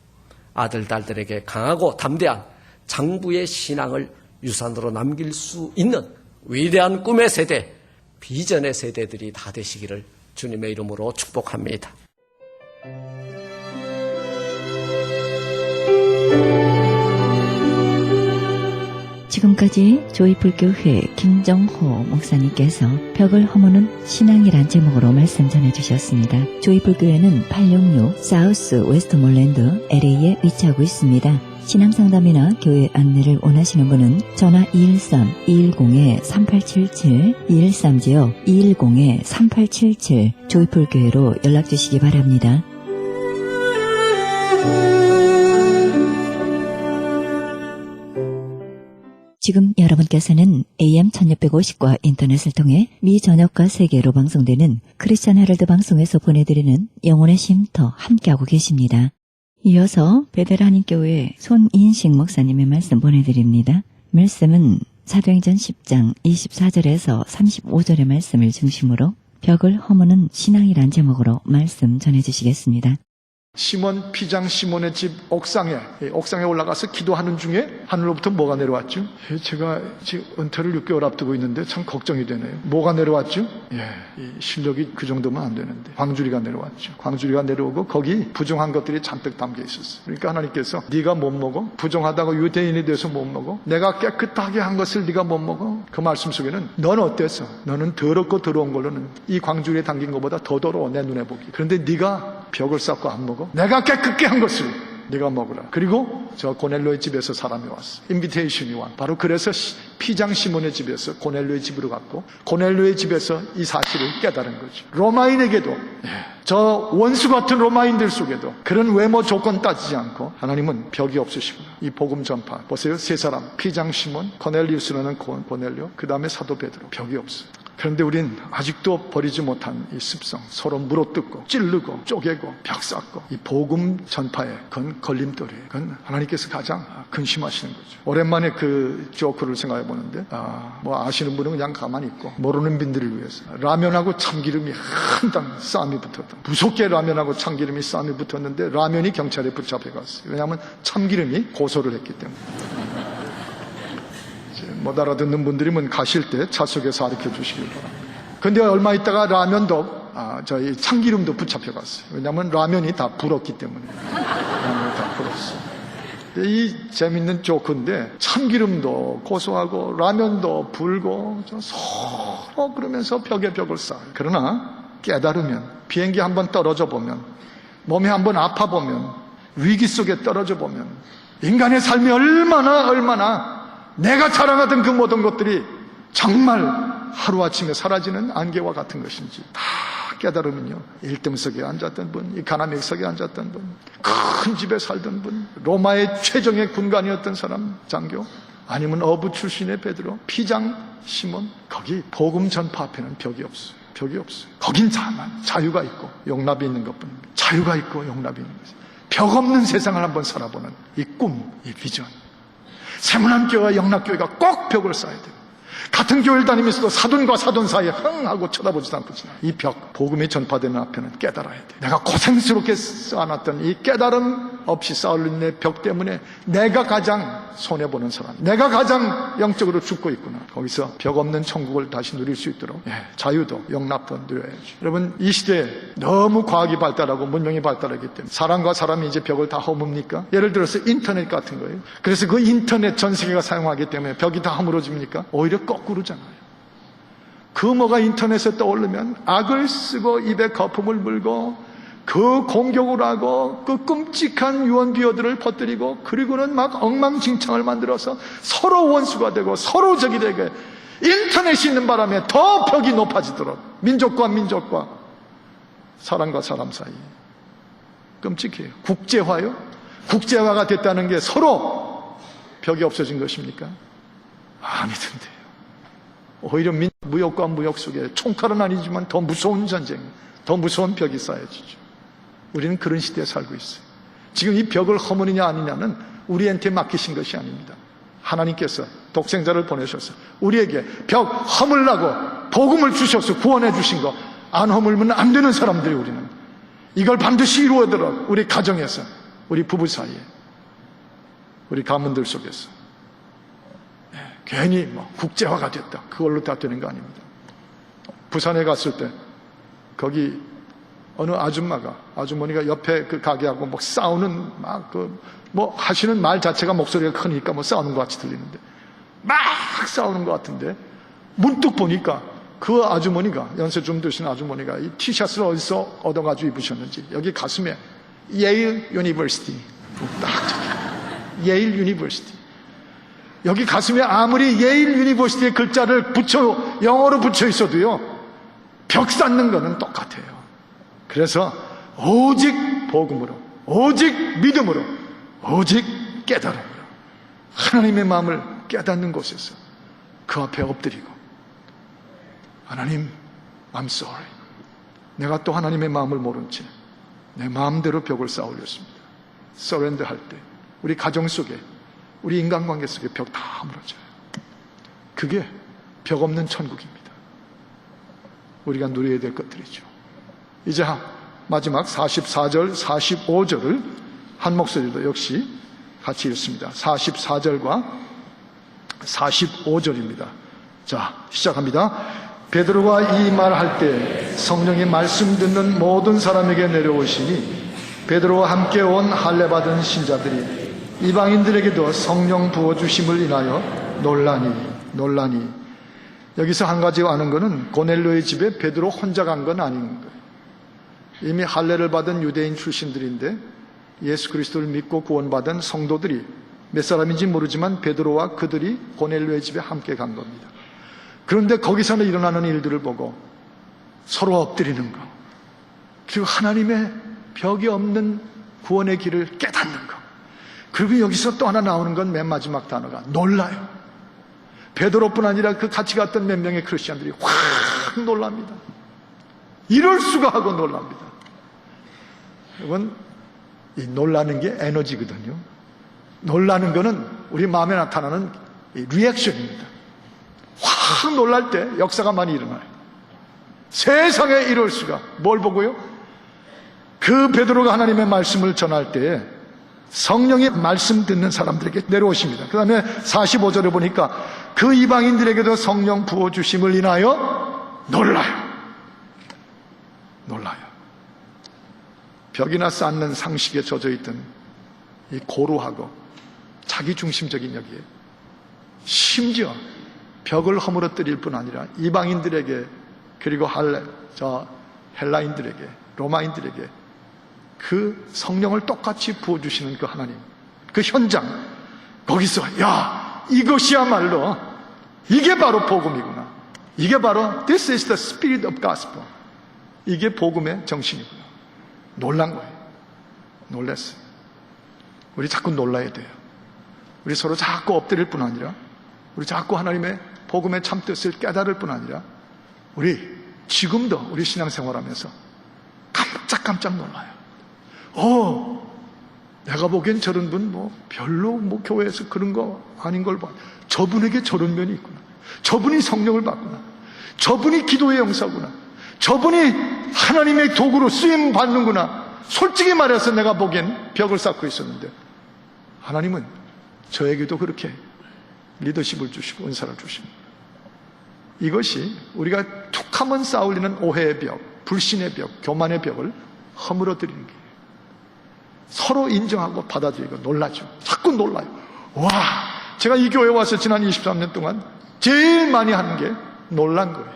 아들, 딸들에게 강하고 담대한 장부의 신앙을 유산으로 남길 수 있는 위대한 꿈의 세대, 비전의 세대들이 다 되시기를 주님의 이름으로 축복합니다. 지금까지 조이풀교회 김정호 목사님께서 벽을 허무는 신앙이란 제목으로 말씀 전해주셨습니다. 조이풀교회는 866 사우스 웨스트몰랜드 LA에 위치하고 있습니다. 신앙상담이나 교회 안내를 원하시는 분은 전화 213-210-3877, 213지요 210-3877 조이풀교회로 연락주시기 바랍니다. 지금 여러분께서는 AM 1650과 인터넷을 통해 미 전역과 세계로 방송되는 크리스찬 헤럴드 방송에서 보내드리는 영혼의 쉼터 함께하고 계십니다. 이어서 베델하님교회 손인식 목사님의 말씀 보내드립니다. 말씀은 사도행전 10장 24절에서 35절의 말씀을 중심으로 벽을 허무는 신앙이란 제목으로 말씀 전해주시겠습니다. 시몬 피장 시몬의 집 옥상에 올라가서 기도하는 중에 하늘로부터 뭐가 내려왔죠? 제가 지금 은퇴를 6개월 앞두고 있는데 참 걱정이 되네요. 뭐가 내려왔죠? 이 실력이 그 정도면 안 되는데 광주리가 내려왔죠. 광주리가 내려오고 거기 부정한 것들이 잔뜩 담겨 있었어요. 그러니까 하나님께서 네가 못 먹어? 부정하다고 유대인이 돼서 못 먹어? 내가 깨끗하게 한 것을 네가 못 먹어? 그 말씀 속에는 넌 어땠어? 너는 더럽고 더러운 걸로는 이 광주리에 담긴 것보다 더 더러워 내 눈에 보기. 그런데 네가 벽을 쌓고 안 먹어? 내가 깨끗게 한 것을 네가 먹으라. 그리고 저 고넬료의 집에서 사람이 왔어. 인비테이션이 와. 바로 그래서 피장 시몬의 집에서 고넬료의 집으로 갔고 고넬료의 집에서 이 사실을 깨달은 거죠. 로마인에게도 저 원수 같은 로마인들 속에도 그런 외모 조건 따지지 않고 하나님은 벽이 없으시구나. 이 복음 전파 보세요. 세 사람 피장 시몬, 고넬리우스라는 고넬료, 그 다음에 사도 베드로. 벽이 없어요. 그런데 우린 아직도 버리지 못한 이 습성, 서로 물어뜯고 찌르고 쪼개고 벽 쌓고 이 복음 전파에 그건 걸림돌이에요. 그건 하나님께서 가장 근심하시는 거죠. 오랜만에 그 조크를 생각해 보는데 뭐 아시는 분은 그냥 가만히 있고 모르는 분들을 위해서 라면하고 참기름이 한당 싸움이 붙었다. 무섭게 라면하고 참기름이 싸움이 붙었는데 라면이 경찰에 붙잡혀갔어요. 왜냐하면 참기름이 고소를 했기 때문에. 못 알아듣는 분들이면 가실 때 차 속에서 가르쳐 주시길 바랍니다. 근데 얼마 있다가 라면도 저희 참기름도 붙잡혀갔어요. 왜냐하면 라면이 다 불었기 때문에. 라면이 다 불었어요. 이 재밌는 조크인데 참기름도 고소하고 라면도 불고 서로 그러면서 벽에 벽을 쌓아요. 그러나 깨달으면 비행기 한번 떨어져 보면 몸이 한번 아파 보면 위기 속에 떨어져 보면 인간의 삶이 얼마나 내가 자랑하던 그 모든 것들이 정말 하루아침에 사라지는 안개와 같은 것인지 다 깨달으면요. 1등석에 앉았던 분, 이 가나맥석에 앉았던 분, 큰 집에 살던 분, 로마의 최정의 군관이었던 사람, 장교, 아니면 어부 출신의 베드로, 피장 시몬, 거기 복음 전파 앞에는 벽이 없어요. 벽이 없어요. 거긴 자유가 있고 용납이 있는 것뿐입니다. 자유가 있고 용납이 있는 것입니다. 벽 없는 세상을 한번 살아보는 이 꿈, 이 비전. 세문안교회와 영락교회가 꼭 벽을 쌓아야 돼요. 같은 교회를 다니면서도 사돈과 사돈 사이에 흥하고 쳐다보지도 않고 이 벽, 복음이 전파되는 앞에는 깨달아야 돼. 내가 고생스럽게 쌓아놨던 이 깨달음 없이 쌓을린 내 벽 때문에 내가 가장 손해보는 사람, 내가 가장 영적으로 죽고 있구나. 거기서 벽 없는 천국을 다시 누릴 수 있도록 자유도 용납도 누려야죠. 여러분, 이 시대에 너무 과학이 발달하고 문명이 발달하기 때문에 사람과 사람이 이제 벽을 다 허뭅니까? 예를 들어서 인터넷 같은 거예요. 그래서 그 인터넷 전 세계가 사용하기 때문에 벽이 다 허물어집니까? 오히려 거꾸로잖아요. 그 뭐가 인터넷에 떠오르면 악을 쓰고 입에 거품을 물고 그 공격을 하고 그 끔찍한 유언비어들을 퍼뜨리고 그리고는 막 엉망진창을 만들어서 서로 원수가 되고 서로 적이 되게 인터넷이 있는 바람에 더 벽이 높아지도록 민족과 민족과 사람과 사람 사이 끔찍해요. 국제화요? 국제화가 됐다는 게 서로 벽이 없어진 것입니까? 아니던데요. 오히려 무역과 무역 속에 총칼은 아니지만 더 무서운 전쟁, 더 무서운 벽이 쌓여지죠. 우리는 그런 시대에 살고 있어요. 지금 이 벽을 허무느냐 아니냐는 우리한테 맡기신 것이 아닙니다. 하나님께서 독생자를 보내셔서 우리에게 벽 허물라고 복음을 주셔서 구원해 주신 거 안 허물면 안 되는 사람들이 우리는 이걸 반드시 이루어도록 우리 가정에서, 우리 부부 사이에, 우리 가문들 속에서 괜히 뭐 국제화가 됐다, 그걸로 다 되는 거 아닙니다. 부산에 갔을 때 거기 어느 아주머니가 옆에 그 가게하고 막 싸우는 뭐 하시는 말 자체가 목소리가 크니까 뭐 싸우는 것 같이 들리는데 막 싸우는 것 같은데 문득 보니까 그 아주머니가, 연세 좀 드신 아주머니가 이 티셔츠를 어디서 얻어가지고 입으셨는지 여기 가슴에 예일 유니버시티 딱 예일 유니버시티, 여기 가슴에 아무리 예일 유니버시티의 글자를 영어로 붙여 있어도요 벽 쌓는 거는 똑같아요. 그래서 오직 복음으로, 오직 믿음으로, 오직 깨달음으로 하나님의 마음을 깨닫는 곳에서 그 앞에 엎드리고 하나님, I'm sorry. 내가 또 하나님의 마음을 모른 채 내 마음대로 벽을 쌓으렸습니다. 서렌더 할 때 우리 가정 속에, 우리 인간관계 속에 벽 다 무너져요. 그게 벽 없는 천국입니다. 우리가 누려야 될 것들이죠. 이제 마지막 44절, 45절을 한 목소리로 역시 같이 읽습니다. 44절과 45절입니다. 자, 시작합니다. 베드로가 이 말할 때 성령이 말씀 듣는 모든 사람에게 내려오시니 베드로와 함께 온 할례 받은 신자들이 이방인들에게도 성령 부어주심을 인하여 놀라니. 여기서 한 가지 아는 것은 고넬료의 집에 베드로 혼자 간 건 아닌 거예요. 이미 할례를 받은 유대인 출신들인데 예수 그리스도를 믿고 구원받은 성도들이 몇 사람인지 모르지만 베드로와 그들이 고넬료의 집에 함께 간 겁니다. 그런데 거기서는 일어나는 일들을 보고 서로 엎드리는 거, 그리고 하나님의 벽이 없는 구원의 길을 깨닫는 거, 그리고 여기서 또 하나 나오는 건 맨 마지막 단어가 놀라요. 베드로뿐 아니라 그 같이 갔던 몇 명의 크리스천들이 확 놀랍니다. 이럴 수가 하고 놀랍니다. 이건 이 놀라는 게 에너지거든요. 놀라는 거는 우리 마음에 나타나는 리액션입니다. 확 놀랄 때 역사가 많이 일어나요. 세상에 이럴 수가. 뭘 보고요? 그 베드로가 하나님의 말씀을 전할 때 성령이 말씀 듣는 사람들에게 내려오십니다. 그 다음에 45절에 보니까 그 이방인들에게도 성령 부어주심을 인하여 놀라요. 벽이나 쌓는 상식에 젖어있던 이 고루하고 자기중심적인 여기에 심지어 벽을 허물어뜨릴 뿐 아니라 이방인들에게, 그리고 헬라인들에게, 로마인들에게 그 성령을 똑같이 부어주시는 그 하나님, 그 현장, 거기서 야, 이것이야말로 이게 바로 복음이구나. 이게 바로 This is the spirit of gospel. 이게 복음의 정신이구나. 놀란 거예요. 놀랐어요. 우리 자꾸 놀라야 돼요. 우리 서로 자꾸 엎드릴 뿐 아니라, 우리 자꾸 하나님의 복음의 참뜻을 깨달을 뿐 아니라, 우리 지금도 우리 신앙생활하면서 깜짝깜짝 놀라요. 내가 보기엔 저런 분 별로 교회에서 그런 거 아닌 걸 봐. 저분에게 저런 면이 있구나. 저분이 성령을 받구나. 저분이 기도의 용사구나. 저분이 하나님의 도구로 쓰임 받는구나. 솔직히 말해서 내가 보기엔 벽을 쌓고 있었는데 하나님은 저에게도 그렇게 리더십을 주시고 은사를 주십니다. 이것이 우리가 툭하면 쌓아올리는 오해의 벽, 불신의 벽, 교만의 벽을 허물어뜨리는 게, 서로 인정하고 받아들이고 놀라죠. 자꾸 놀라요. 와, 제가 이 교회에 와서 지난 23년 동안 제일 많이 하는 게 놀란 거예요.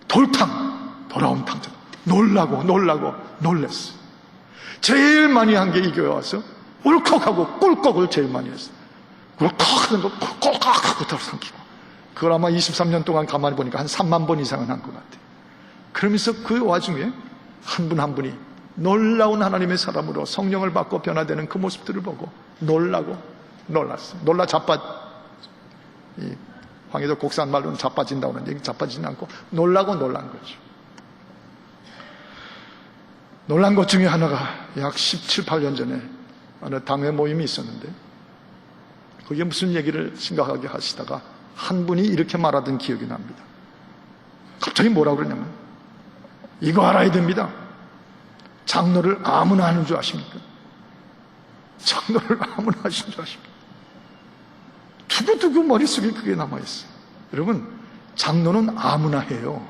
돌아온 탕전. 놀라고 놀랬어요. 제일 많이 한 게 이 교회에 와서 울컥하고 꿀꺽을 제일 많이 했어요. 꿀꺽하는 거 꿀꺽하고 더 삼키고. 그걸 아마 23년 동안 가만히 보니까 한 3만 번 이상은 한 것 같아요. 그러면서 그 와중에 한 분 한 분이 놀라운 하나님의 사람으로 성령을 받고 변화되는 그 모습들을 보고 놀랐어요. 놀라 이 황해도 곡산 말로는 자빠진다고 하는데 자빠지진 않고 놀란 거죠. 놀란 것 중에 하나가 약 17, 18년 전에 어느 당회 모임이 있었는데 거기에 무슨 얘기를 심각하게 하시다가 한 분이 이렇게 말하던 기억이 납니다. 갑자기 뭐라고 그러냐면 이거 알아야 됩니다. 장로를 아무나 하는 줄 아십니까? 장로를 아무나 하신 줄 아십니까? 두고두고 머릿속에 그게 남아있어요. 여러분, 장로는 아무나 해요.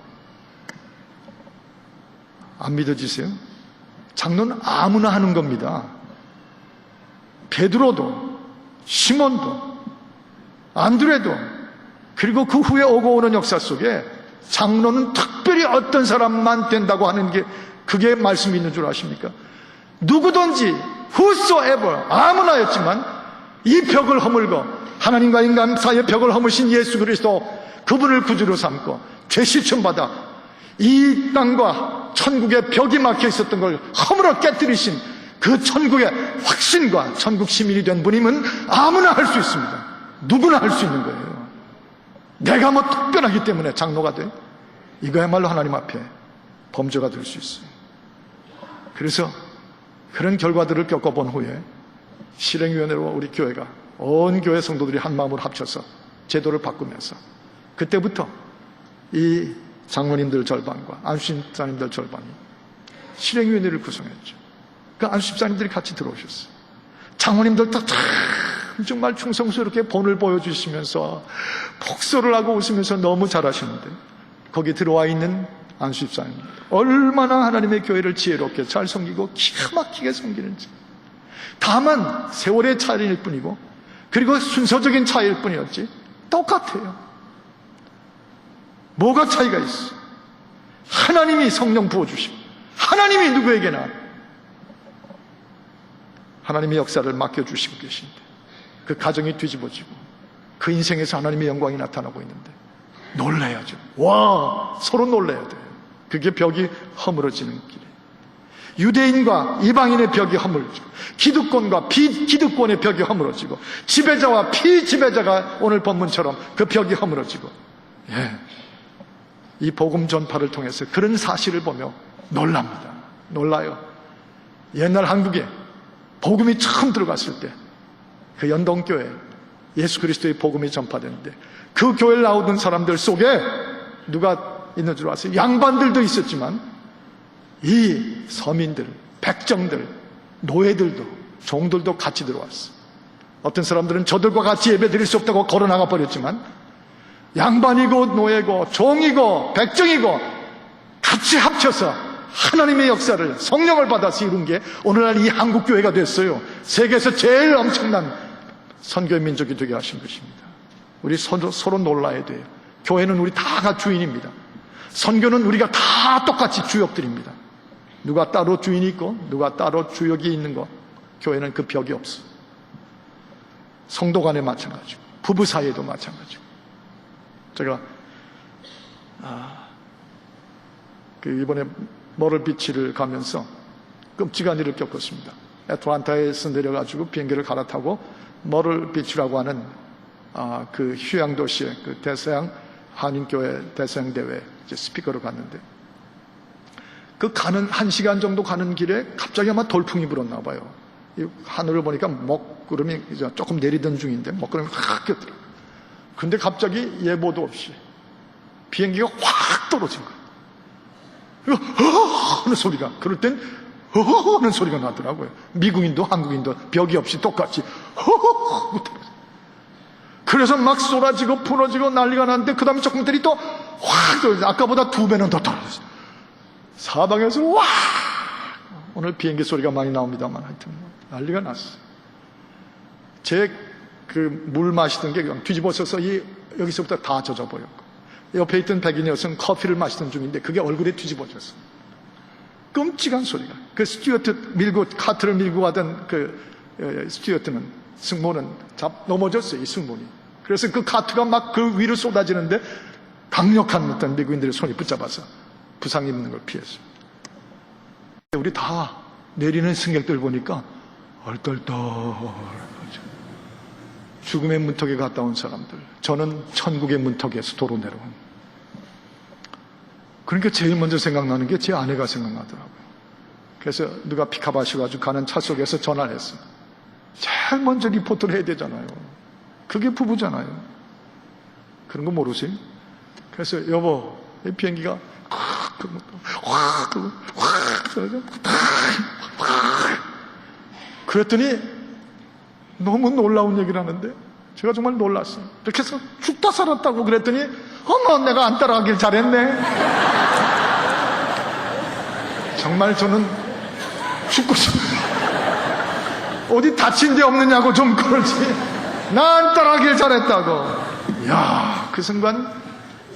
안 믿어지세요? 장로는 아무나 하는 겁니다. 베드로도, 시몬도, 안드레도, 그리고 그 후에 오고 오는 역사 속에 장로는 특별히 어떤 사람만 된다고 하는 게 그게 말씀이 있는 줄 아십니까? 누구든지 whosoever 아무나였지만 이 벽을 허물고 하나님과 인간 사이의 벽을 허무신 예수 그리스도 그분을 구주로 삼고 죄 실천받아 이 땅과 천국의 벽이 막혀 있었던 걸 허물어 깨뜨리신 그 천국의 확신과 천국 시민이 된 분이면 아무나 할 수 있습니다. 누구나 할 수 있는 거예요. 내가 특별하기 때문에 장로가 돼? 이거야말로 하나님 앞에 범죄가 될 수 있어요. 그래서 그런 결과들을 겪어본 후에 실행위원회로 우리 교회가 온 교회 성도들이 한 마음으로 합쳐서 제도를 바꾸면서 그때부터 이 장로님들 절반과 안수님들 절반이 실행위원회를 구성했죠. 그 안수집사님들이 같이 들어오셨어요. 장로님들도 참 정말 충성스럽게 본을 보여주시면서 복수를 하고 웃으면서 너무 잘하시는데 거기 들어와 있는 안수집사님 얼마나 하나님의 교회를 지혜롭게 잘 섬기고 기가 막히게 섬기는지. 다만 세월의 차이일 뿐이고 그리고 순서적인 차이일 뿐이었지 똑같아요. 뭐가 차이가 있어? 하나님이 성령 부어주시고 하나님이 누구에게나 하나님의 역사를 맡겨주시고 계신데 그 가정이 뒤집어지고 그 인생에서 하나님의 영광이 나타나고 있는데 놀라야죠. 와, 서로 놀라야 돼요. 그게 벽이 허물어지는 길이에요. 유대인과 이방인의 벽이 허물어지고 기득권과 비기득권의 벽이 허물어지고 지배자와 피지배자가 오늘 본문처럼 그 벽이 허물어지고 이 복음 전파를 통해서 그런 사실을 보며 놀랍니다. 놀라요. 옛날 한국에 복음이 처음 들어갔을 때 그 연동교회 예수 그리스도의 복음이 전파되는데 그 교회를 나오던 사람들 속에 누가 있는 줄 아세요? 양반들도 있었지만 이 서민들, 백정들, 노예들도 종들도 같이 들어왔어. 어떤 사람들은 저들과 같이 예배 드릴 수 없다고 걸어나가 버렸지만 양반이고 노예고 종이고 백정이고 같이 합쳐서 하나님의 역사를 성령을 받아서 이룬 게 오늘날 이 한국교회가 됐어요. 세계에서 제일 엄청난 선교의 민족이 되게 하신 것입니다. 우리 서로 놀라야 돼요. 교회는 우리 다가 주인입니다. 선교는 우리가 다 똑같이 주역들입니다. 누가 따로 주인이 있고 누가 따로 주역이 있는 것, 교회는 그 벽이 없어. 성도 간에 마찬가지고 부부 사이에도 마찬가지고. 제가 이번에 머럴 비치를 가면서 끔찍한 일을 겪었습니다. 애틀랜타에서 내려가지고 비행기를 갈아타고 머럴 비치라고 하는 그 휴양 도시의 그 대서양 한인교회 대서양 대회 스피커로 갔는데 그 가는 1시간 정도 가는 길에 갑자기 아마 돌풍이 불었나 봐요. 이 하늘을 보니까 먹구름이 이제 조금 내리던 중인데 먹구름이 확 꼈더라고요. 근데 갑자기 예보도 없이 비행기가 확 떨어진 거예요. 그리고 하는 소리가, 그럴 땐 하는 소리가 나더라고요. 미국인도 한국인도 벽이 없이 똑같이 그래서 막 쏟아지고 부러지고 난리가 났는데 그 다음에 조금 있더니 또 확 떨어져. 아까보다 2배는 더 떨어졌어요. 사방에서 와, 오늘 비행기 소리가 많이 나옵니다만 하여튼 난리가 났어요. 제 그 물 마시던 게 그냥 뒤집어져서 여기서부터 다 젖어 보였고 옆에 있던 백인 여성 커피를 마시던 중인데 그게 얼굴에 뒤집어졌어. 끔찍한 소리가. 그 스튜어트 카트를 밀고 가던 그 스튜어트는 승무원은 넘어졌어요. 이 승무원이. 그래서 그 카트가 막 그 위로 쏟아지는데 강력한 어떤 미국인들의 손이 붙잡아서 부상 입는 걸 피했어요. 우리 다 내리는 승객들 보니까 얼떨떨하죠. 죽음의 문턱에 갔다 온 사람들. 저는 천국의 문턱에서 도로 내려온. 그러니까 제일 먼저 생각나는 게 제 아내가 생각나더라고요. 그래서 누가 픽업 하셔가지고 가는 차 속에서 전화를 했어요. 제일 먼저 리포트를 해야 되잖아요. 그게 부부잖아요. 그런 거 모르세요? 그래서 여보, 이 비행기가 그랬더니 너무 놀라운 얘기를 하는데 제가 정말 놀랐어요. 이렇게 해서 죽다 살았다고 그랬더니 어머, 내가 안 따라가길 잘했네. 정말 저는 죽고 싶어요. 어디 다친 데 없느냐고 좀 그러지. 나 안 따라가길 잘했다고. 이야, 그 순간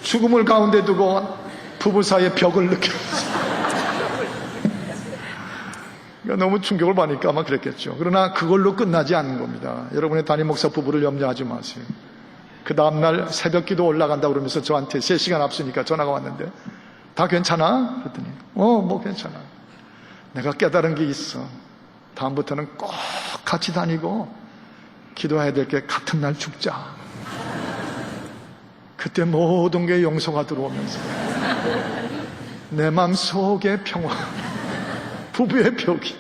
죽음을 가운데 두고 부부 사이의 벽을 느꼈어요. 그러니까 너무 충격을 받으니까 아마 그랬겠죠. 그러나 그걸로 끝나지 않는 겁니다. 여러분의 담임 목사 부부를 염려하지 마세요. 그 다음날 새벽 기도 올라간다 그러면서 저한테 3시간 앞서니까 전화가 왔는데 다 괜찮아? 그랬더니 뭐 괜찮아. 내가 깨달은 게 있어. 다음부터는 꼭 같이 다니고 기도해야 될 게 같은 날 죽자. 그때 모든 게 용서가 들어오면서 내 마음 속에 평화, 부부의 벽이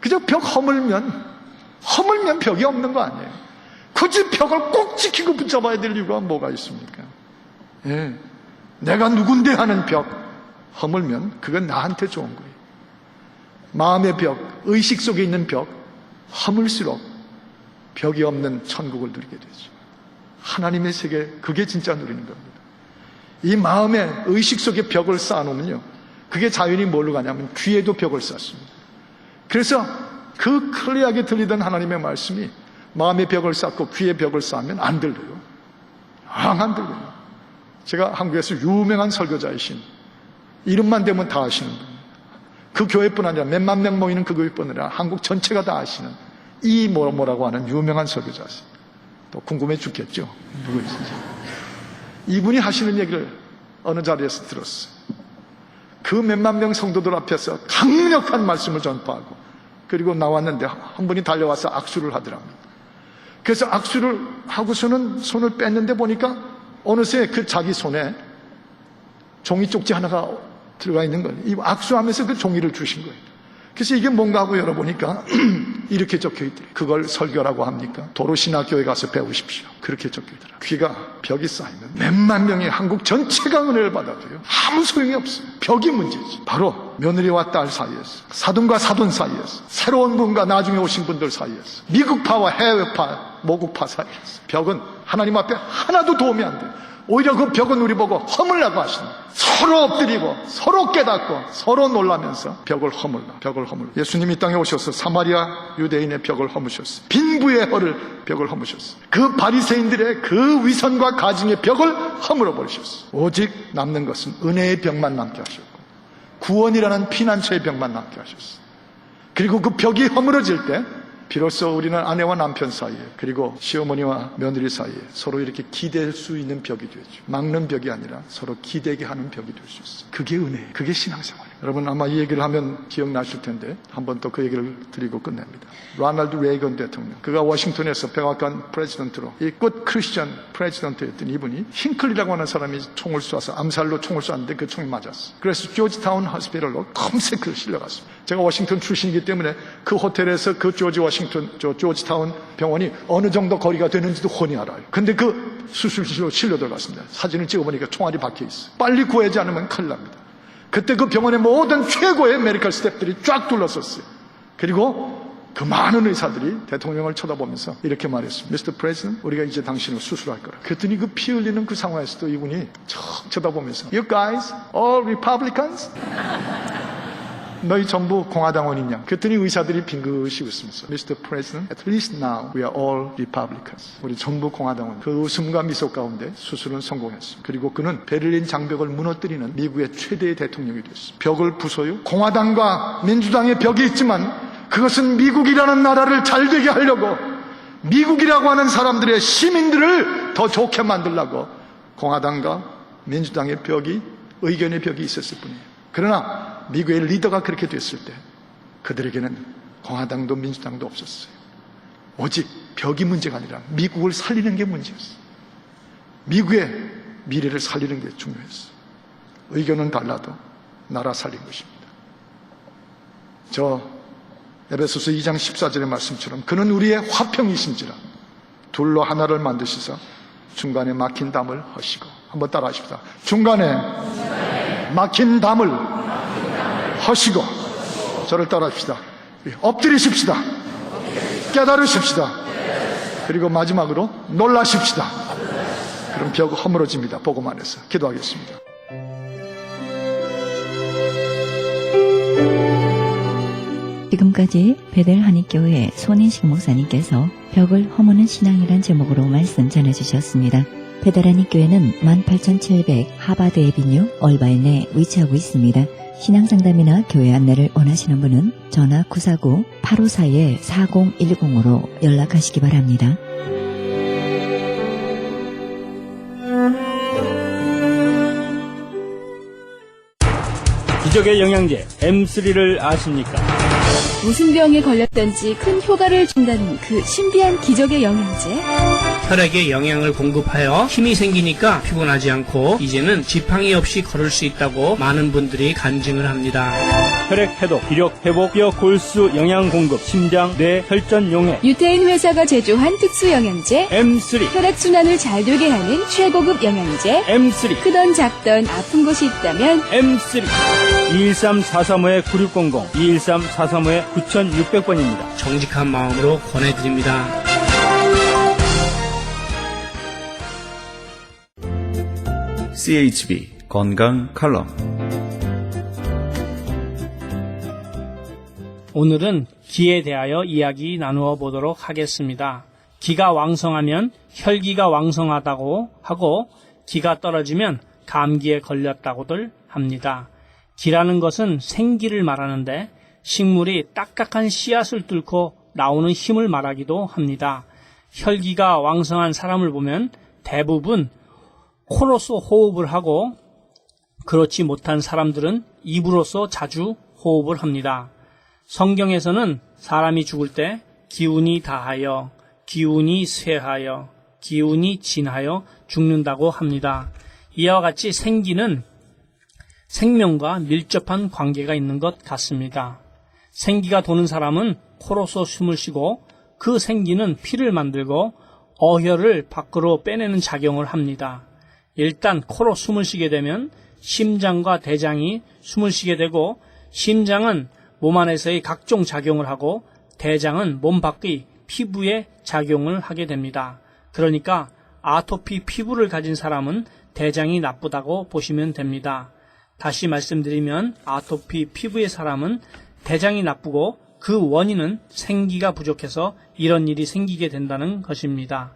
그저 벽 허물면 벽이 없는 거 아니에요. 굳이 벽을 꼭 지키고 붙잡아야 될 이유가 뭐가 있습니까? 내가 누군데 하는 벽 허물면 그건 나한테 좋은 거예요. 마음의 벽, 의식 속에 있는 벽, 허물수록 벽이 없는 천국을 누리게 되죠. 하나님의 세계, 그게 진짜 누리는 겁니다. 이 마음의 의식 속에 벽을 쌓아놓으면요, 그게 자연히 뭘로 가냐면 귀에도 벽을 쌓습니다. 그래서 그 클리어하게 들리던 하나님의 말씀이 마음의 벽을 쌓고 귀의 벽을 쌓으면 안 들려요. 안 들려요. 제가 한국에서 유명한 설교자이신, 이름만 대면 다 아시는 분, 그 교회뿐 아니라 몇만 명 모이는 그 교회뿐 아니라 한국 전체가 다 아시는 이 뭐라고 하는 유명한 설교자였어요. 또 궁금해 죽겠죠, 누구인지. 이분이 하시는 얘기를 어느 자리에서 들었어요. 그 몇만 명 성도들 앞에서 강력한 말씀을 전파하고, 그리고 나왔는데 한 분이 달려와서 악수를 하더랍니다. 그래서 악수를 하고서는 손을 뺐는데 보니까 어느새 그 자기 손에 종이 쪽지 하나가 들어가 있는 거예요. 이 악수하면서 그 종이를 주신 거예요. 그래서 이게 뭔가 하고 열어보니까 이렇게 적혀있더래요. 그걸 설교라고 합니까? 도로신학교에 가서 배우십시오. 그렇게 적혀있더라. 귀가 벽이 쌓이면 몇만 명이 한국 전체가 은혜를 받아도요, 아무 소용이 없어요. 벽이 문제지. 바로 며느리와 딸 사이에서, 사돈과 사돈 사이에서, 새로운 분과 나중에 오신 분들 사이에서, 미국파와 해외파, 모국파 사이에서 벽은 하나님 앞에 하나도 도움이 안 돼요. 오히려 그 벽은 우리 보고 허물라고 하시는, 서로 엎드리고 서로 깨닫고 서로 놀라면서 벽을 허물라. 예수님이 이 땅에 오셔서 사마리아 유대인의 벽을 허무셨어요. 빈부의 벽을 허무셨어요. 그 바리새인들의 그 위선과 가증의 벽을 허물어 버리셨어요. 오직 남는 것은 은혜의 벽만 남게 하셨고, 구원이라는 피난처의 벽만 남게 하셨어요. 그리고 그 벽이 허물어질 때 비로소 우리는 아내와 남편 사이에, 그리고 시어머니와 며느리 사이에 서로 이렇게 기댈 수 있는 벽이 되죠. 막는 벽이 아니라 서로 기대게 하는 벽이 될 수 있어요. 그게 은혜예요. 그게 신앙생활이에요. 여러분 아마 이 얘기를 하면 기억나실 텐데 한 번 더 그 얘기를 드리고 끝냅니다. 로널드 레이건 대통령, 그가 워싱턴에서 백악관 프레지던트로 이 굿 크리스천 프레지던트였던 이분이 흰클리라고 하는 사람이 총을 쏴서 암살로 총을 쐈는데 그 총이 맞았어요. 그래서 조지타운 호스피털로 검색 실려갔습니다. 제가 워싱턴 출신이기 때문에 그 호텔에서 그 조지타운 병원이 어느 정도 거리가 되는지도 훤히 알아요. 근데 그 수술실로 실려 들어갔습니다. 사진을 찍어보니까 총알이 박혀 있어요. 빨리 구하지 않으면 큰일 납니다. 그때 그 병원의 모든 최고의 메디컬 스태프들이 쫙 둘러섰어요. 그리고 그 많은 의사들이 대통령을 쳐다보면서 이렇게 말했습니다. Mr. President, 우리가 이제 당신을 수술할 거라. 그랬더니 그 피 흘리는 그 상황에서도 이분이 척 쳐다보면서 You guys, all Republicans? 너희 전부 공화당원이냐? 그랬더니 의사들이 빙긋이 웃으면서 Mr. President, at least now we are all Republicans. 우리 전부 공화당원. 그 웃음과 미소 가운데 수술은 성공했습니다. 그리고 그는 베를린 장벽을 무너뜨리는 미국의 최대의 대통령이 됐습니다. 벽을 부숴요. 공화당과 민주당의 벽이 있지만 그것은 미국이라는 나라를 잘되게 하려고, 미국이라고 하는 사람들의 시민들을 더 좋게 만들려고 공화당과 민주당의 벽이, 의견의 벽이 있었을 뿐이에요. 그러나 미국의 리더가 그렇게 됐을 때 그들에게는 공화당도 민주당도 없었어요. 오직 벽이 문제가 아니라 미국을 살리는 게 문제였어요. 미국의 미래를 살리는 게 중요했어요. 의견은 달라도 나라 살린 것입니다. 저 에베소서 2장 14절의 말씀처럼 그는 우리의 화평이신지라 둘로 하나를 만드시사 중간에 막힌 담을 허시고, 한번 따라 하십시다. 중간에 막힌 담을 허시고. 저를 따라 합시다. 엎드리십시다. 깨달으십시다. 그리고 마지막으로 놀라십시다. 그럼 벽 허물어집니다. 복음 안에서. 기도하겠습니다. 지금까지 베델 한인교회 손인식 목사님께서 벽을 허무는 신앙이란 제목으로 말씀 전해주셨습니다. 베델 한인교회는 18700 하바드 에비뉴 얼바인에 위치하고 있습니다. 신앙상담이나 교회 안내를 원하시는 분은 전화 949-854-4010으로 연락하시기 바랍니다. 기적의 영양제 M3를 아십니까? 무슨 병에 걸렸던지 큰 효과를 준다는 그 신비한 기적의 영양제. 혈액에 영양을 공급하여 힘이 생기니까 피곤하지 않고 이제는 지팡이 없이 걸을 수 있다고 많은 분들이 간증을 합니다. 혈액 해독, 기력 회복, 뼈 골수 영양 공급, 심장, 뇌, 혈전 용해. 유태인 회사가 제조한 특수 영양제 M3. 혈액 순환을 잘 되게 하는 최고급 영양제 M3. 크던 작던 아픈 곳이 있다면 M3. 213-435-9600, 213-435-9600번입니다. 정직한 마음으로 권해드립니다. CHB 건강 칼럼. 오늘은 기에 대하여 이야기 나누어 보도록 하겠습니다. 기가 왕성하면 혈기가 왕성하다고 하고 기가 떨어지면 감기에 걸렸다고들 합니다. 기라는 것은 생기를 말하는데 식물이 딱딱한 씨앗을 뚫고 나오는 힘을 말하기도 합니다. 혈기가 왕성한 사람을 보면 대부분 코로서 호흡을 하고 그렇지 못한 사람들은 입으로서 자주 호흡을 합니다. 성경에서는 사람이 죽을 때 기운이 다하여, 기운이 쇠하여, 기운이 진하여 죽는다고 합니다. 이와 같이 생기는 생명과 밀접한 관계가 있는 것 같습니다. 생기가 도는 사람은 코로서 숨을 쉬고 그 생기는 피를 만들고 어혈을 밖으로 빼내는 작용을 합니다. 일단 코로 숨을 쉬게 되면 심장과 대장이 숨을 쉬게 되고 심장은 몸 안에서의 각종 작용을 하고 대장은 몸 밖의 피부에 작용을 하게 됩니다. 그러니까 아토피 피부를 가진 사람은 대장이 나쁘다고 보시면 됩니다. 다시 말씀드리면 아토피 피부의 사람은 대장이 나쁘고 그 원인은 생기가 부족해서 이런 일이 생기게 된다는 것입니다.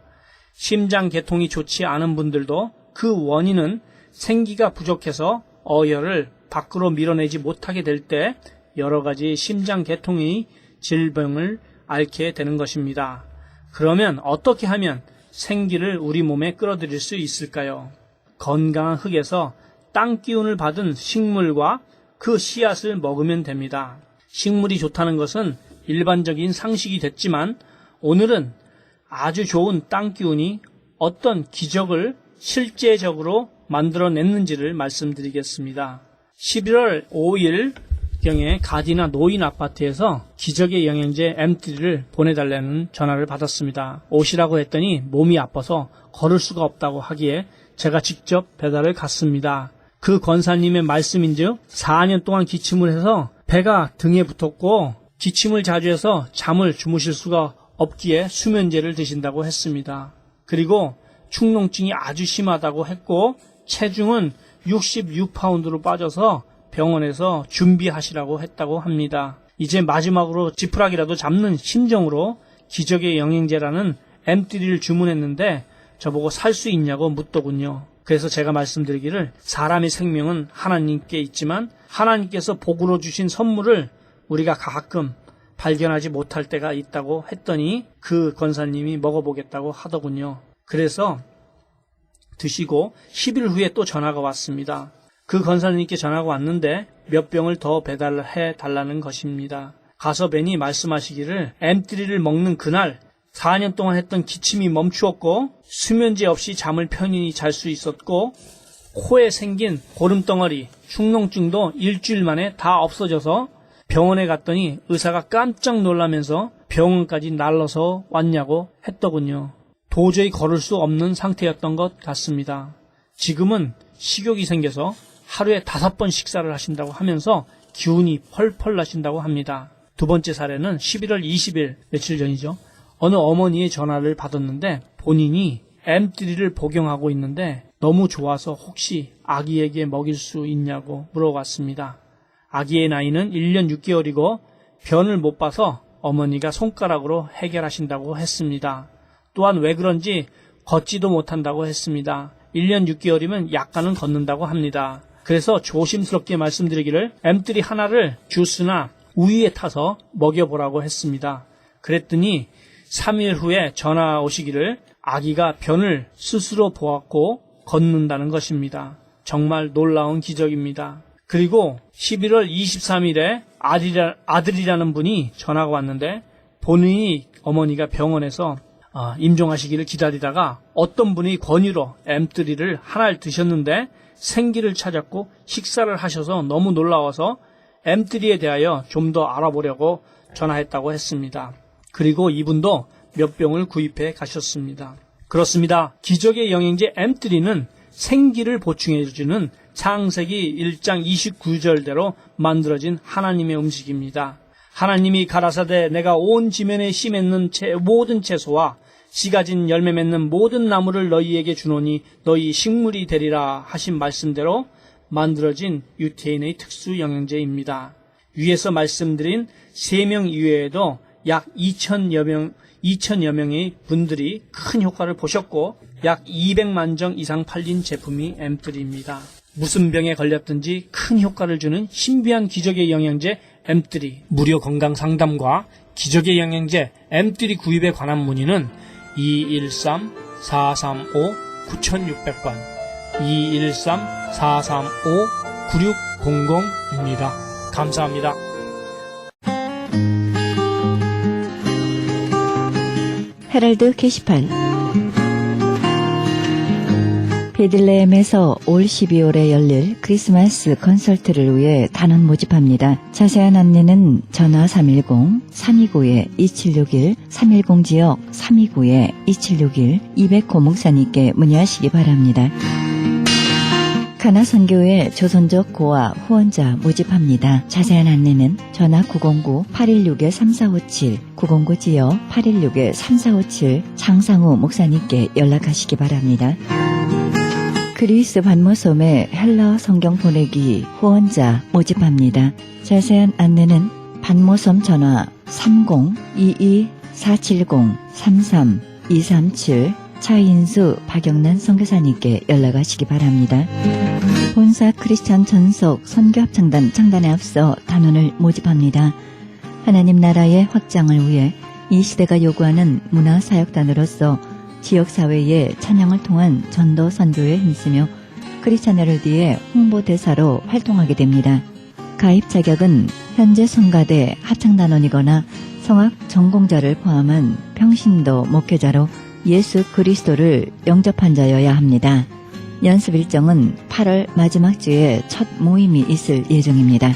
심장 개통이 좋지 않은 분들도 그 원인은 생기가 부족해서 어혈을 밖으로 밀어내지 못하게 될 때 여러 가지 심장 개통의 질병을 앓게 되는 것입니다. 그러면 어떻게 하면 생기를 우리 몸에 끌어들일 수 있을까요? 건강한 흙에서 땅 기운을 받은 식물과 그 씨앗을 먹으면 됩니다. 식물이 좋다는 것은 일반적인 상식이 됐지만 오늘은 아주 좋은 땅 기운이 어떤 기적을 실제적으로 만들어냈는지를 말씀드리겠습니다. 11월 5일경에 가디나 노인 아파트에서 기적의 영양제 M3를 보내달라는 전화를 받았습니다. 오시라고 했더니 몸이 아파서 걸을 수가 없다고 하기에 제가 직접 배달을 갔습니다. 그 권사님의 말씀인즉 4년 동안 기침을 해서 배가 등에 붙었고 기침을 자주 해서 잠을 주무실 수가 없기에 수면제를 드신다고 했습니다. 그리고 축농증이 아주 심하다고 했고 체중은 66파운드로 빠져서 병원에서 준비하시라고 했다고 합니다. 이제 마지막으로 지푸라기라도 잡는 심정으로 기적의 영양제라는 M3를 주문했는데 저보고 살 수 있냐고 묻더군요. 그래서 제가 말씀드리기를 사람의 생명은 하나님께 있지만 하나님께서 복으로 주신 선물을 우리가 가끔 발견하지 못할 때가 있다고 했더니 그 권사님이 먹어보겠다고 하더군요. 그래서 드시고 10일 후에 또 전화가 왔습니다. 그 권사님께 전화가 왔는데 몇 병을 더 배달해 달라는 것입니다. 가서 뵈니 말씀하시기를 M3를 먹는 그날 4년 동안 했던 기침이 멈추었고 수면제 없이 잠을 편히 잘 수 있었고 코에 생긴 고름덩어리, 축농증도 일주일 만에 다 없어져서 병원에 갔더니 의사가 깜짝 놀라면서 병원까지 날라서 왔냐고 했더군요. 도저히 걸을 수 없는 상태였던 것 같습니다. 지금은 식욕이 생겨서 하루에 5번 식사를 하신다고 하면서 기운이 펄펄 나신다고 합니다. 두 번째 사례는 11월 20일 며칠 전이죠. 어느 어머니의 전화를 받았는데 본인이 M3를 복용하고 있는데 너무 좋아서 혹시 아기에게 먹일 수 있냐고 물어봤습니다. 아기의 나이는 1년 6개월이고 변을 못 봐서 어머니가 손가락으로 해결하신다고 했습니다. 또한 왜 그런지 걷지도 못한다고 했습니다. 1년 6개월이면 약간은 걷는다고 합니다. 그래서 조심스럽게 말씀드리기를 M3 하나를 주스나 우유에 타서 먹여보라고 했습니다. 그랬더니 3일 후에 전화 오시기를 아기가 변을 스스로 보았고 걷는다는 것입니다. 정말 놀라운 기적입니다. 그리고 11월 23일에 아들이라는 분이 전화가 왔는데 본인이 어머니가 병원에서 임종하시기를 기다리다가 어떤 분이 권유로 M3를 하나를 드셨는데 생기를 찾았고 식사를 하셔서 너무 놀라워서 M3에 대하여 좀 더 알아보려고 전화했다고 했습니다. 그리고 이분도 몇 병을 구입해 가셨습니다. 그렇습니다. 기적의 영양제 M3는 생기를 보충해주는 창세기 1장 29절대로 만들어진 하나님의 음식입니다. 하나님이 가라사대 내가 온 지면에 씨 맺는 모든 채소와 씨 가진 열매 맺는 모든 나무를 너희에게 주노니 너희 식물이 되리라 하신 말씀대로 만들어진 유태인의 특수 영양제입니다. 위에서 말씀드린 3명 이외에도 약 2천여 명의 분들이 큰 효과를 보셨고 약 200만 정 이상 팔린 제품이 M3입니다. 무슨 병에 걸렸든지 큰 효과를 주는 신비한 기적의 영양제 M3, 무료 건강 상담과 기적의 영양제 M3 구입에 관한 문의는 213-435-9600번, 213-435-9600입니다. 감사합니다. 헤럴드 게시판. 베들레헴에서 올 12월에 열릴 크리스마스 콘서트를 위해 단원 모집합니다. 자세한 안내는 전화 310-329-2761, 310지역 329-2761, 200호 목사님께 문의하시기 바랍니다. 가나선교회 조선족 고아 후원자 모집합니다. 자세한 안내는 전화 909-816-3457, 909지역 816-3457 장상우 목사님께 연락하시기 바랍니다. 그리스 반모섬에 헬러 성경 보내기 후원자 모집합니다. 자세한 안내는 반모섬 전화 30-22-470-33-237 차인수 박영란 선교사님께 연락하시기 바랍니다. 본사 크리스찬 전속 선교합창단 창단에 앞서 단원을 모집합니다. 하나님 나라의 확장을 위해 이 시대가 요구하는 문화사역단으로서 지역사회의 찬양을 통한 전도 선교에 힘쓰며 크리스찬 헤럴드의 홍보대사로 활동하게 됩니다. 가입 자격은 현재 성가대 합창단원이거나 성악 전공자를 포함한 평신도 목회자로 예수 그리스도를 영접한 자여야 합니다. 연습 일정은 8월 마지막 주에 첫 모임이 있을 예정입니다.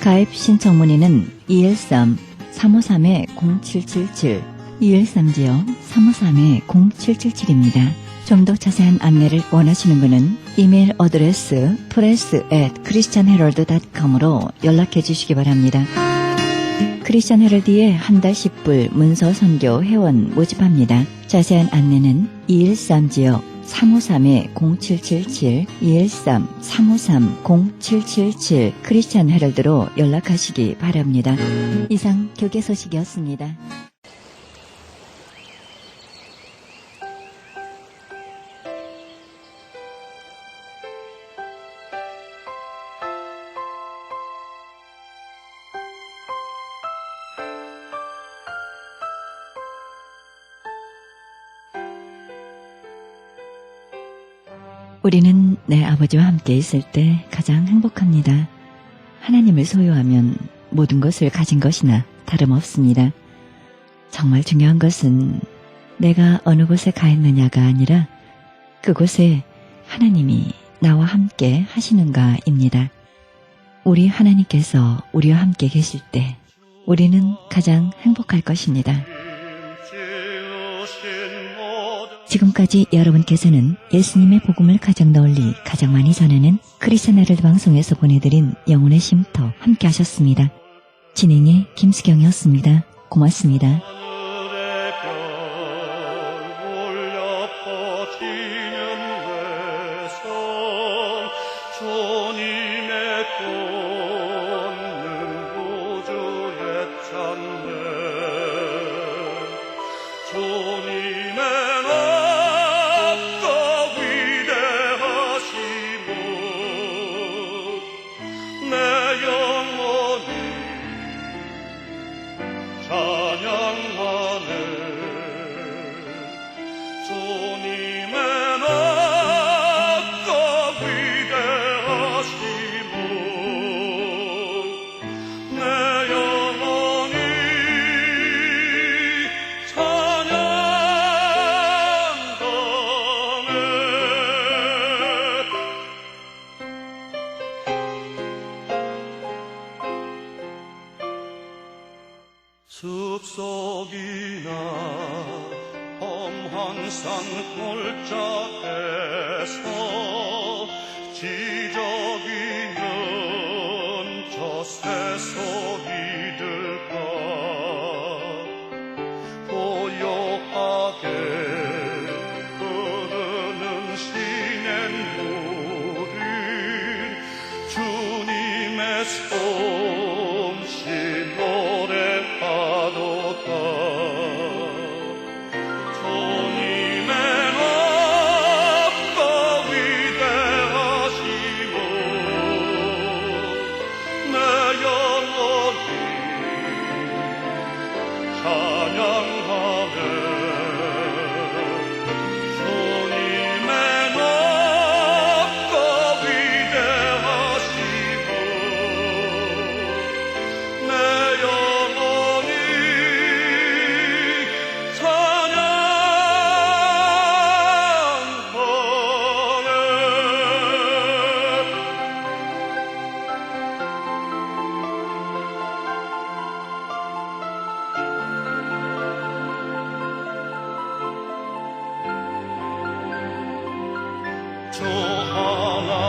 가입 신청 문의는 213-353-0777, 213지역 353-0777입니다. 좀 더 자세한 안내를 원하시는 분은 이메일 어드레스 press@christianherald.com으로 연락해 주시기 바랍니다. 크리스찬 헤럴드의 한 달 10불 문서 선교 회원 모집합니다. 자세한 안내는 213지역 353-0777, 213-353-0777 크리스찬 헤럴드로 연락하시기 바랍니다. 이상 교계 소식이었습니다. 우리는 내 아버지와 함께 있을 때 가장 행복합니다. 하나님을 소유하면 모든 것을 가진 것이나 다름없습니다. 정말 중요한 것은 내가 어느 곳에 가 있느냐가 아니라 그곳에 하나님이 나와 함께 하시는가입니다. 우리 하나님께서 우리와 함께 계실 때 우리는 가장 행복할 것입니다. 지금까지 여러분께서는 예수님의 복음을 가장 널리 가장 많이 전하는 크리스찬 헤럴드 방송에서 보내드린 영혼의 쉼터 함께 하셨습니다. 진행의 김수경이었습니다. 고맙습니다. 숲속이나 험한 산 골짜기에서 지저귀는 저 새소리들과 고요하게 흐르는 시냇물이 주님의 솜씨 노래하도다. 주님의 앞과 위대하시오 내 영혼이 찬양하네. 주님의 앞과 위대하시오 내 영혼이 찬양하네. 주 하나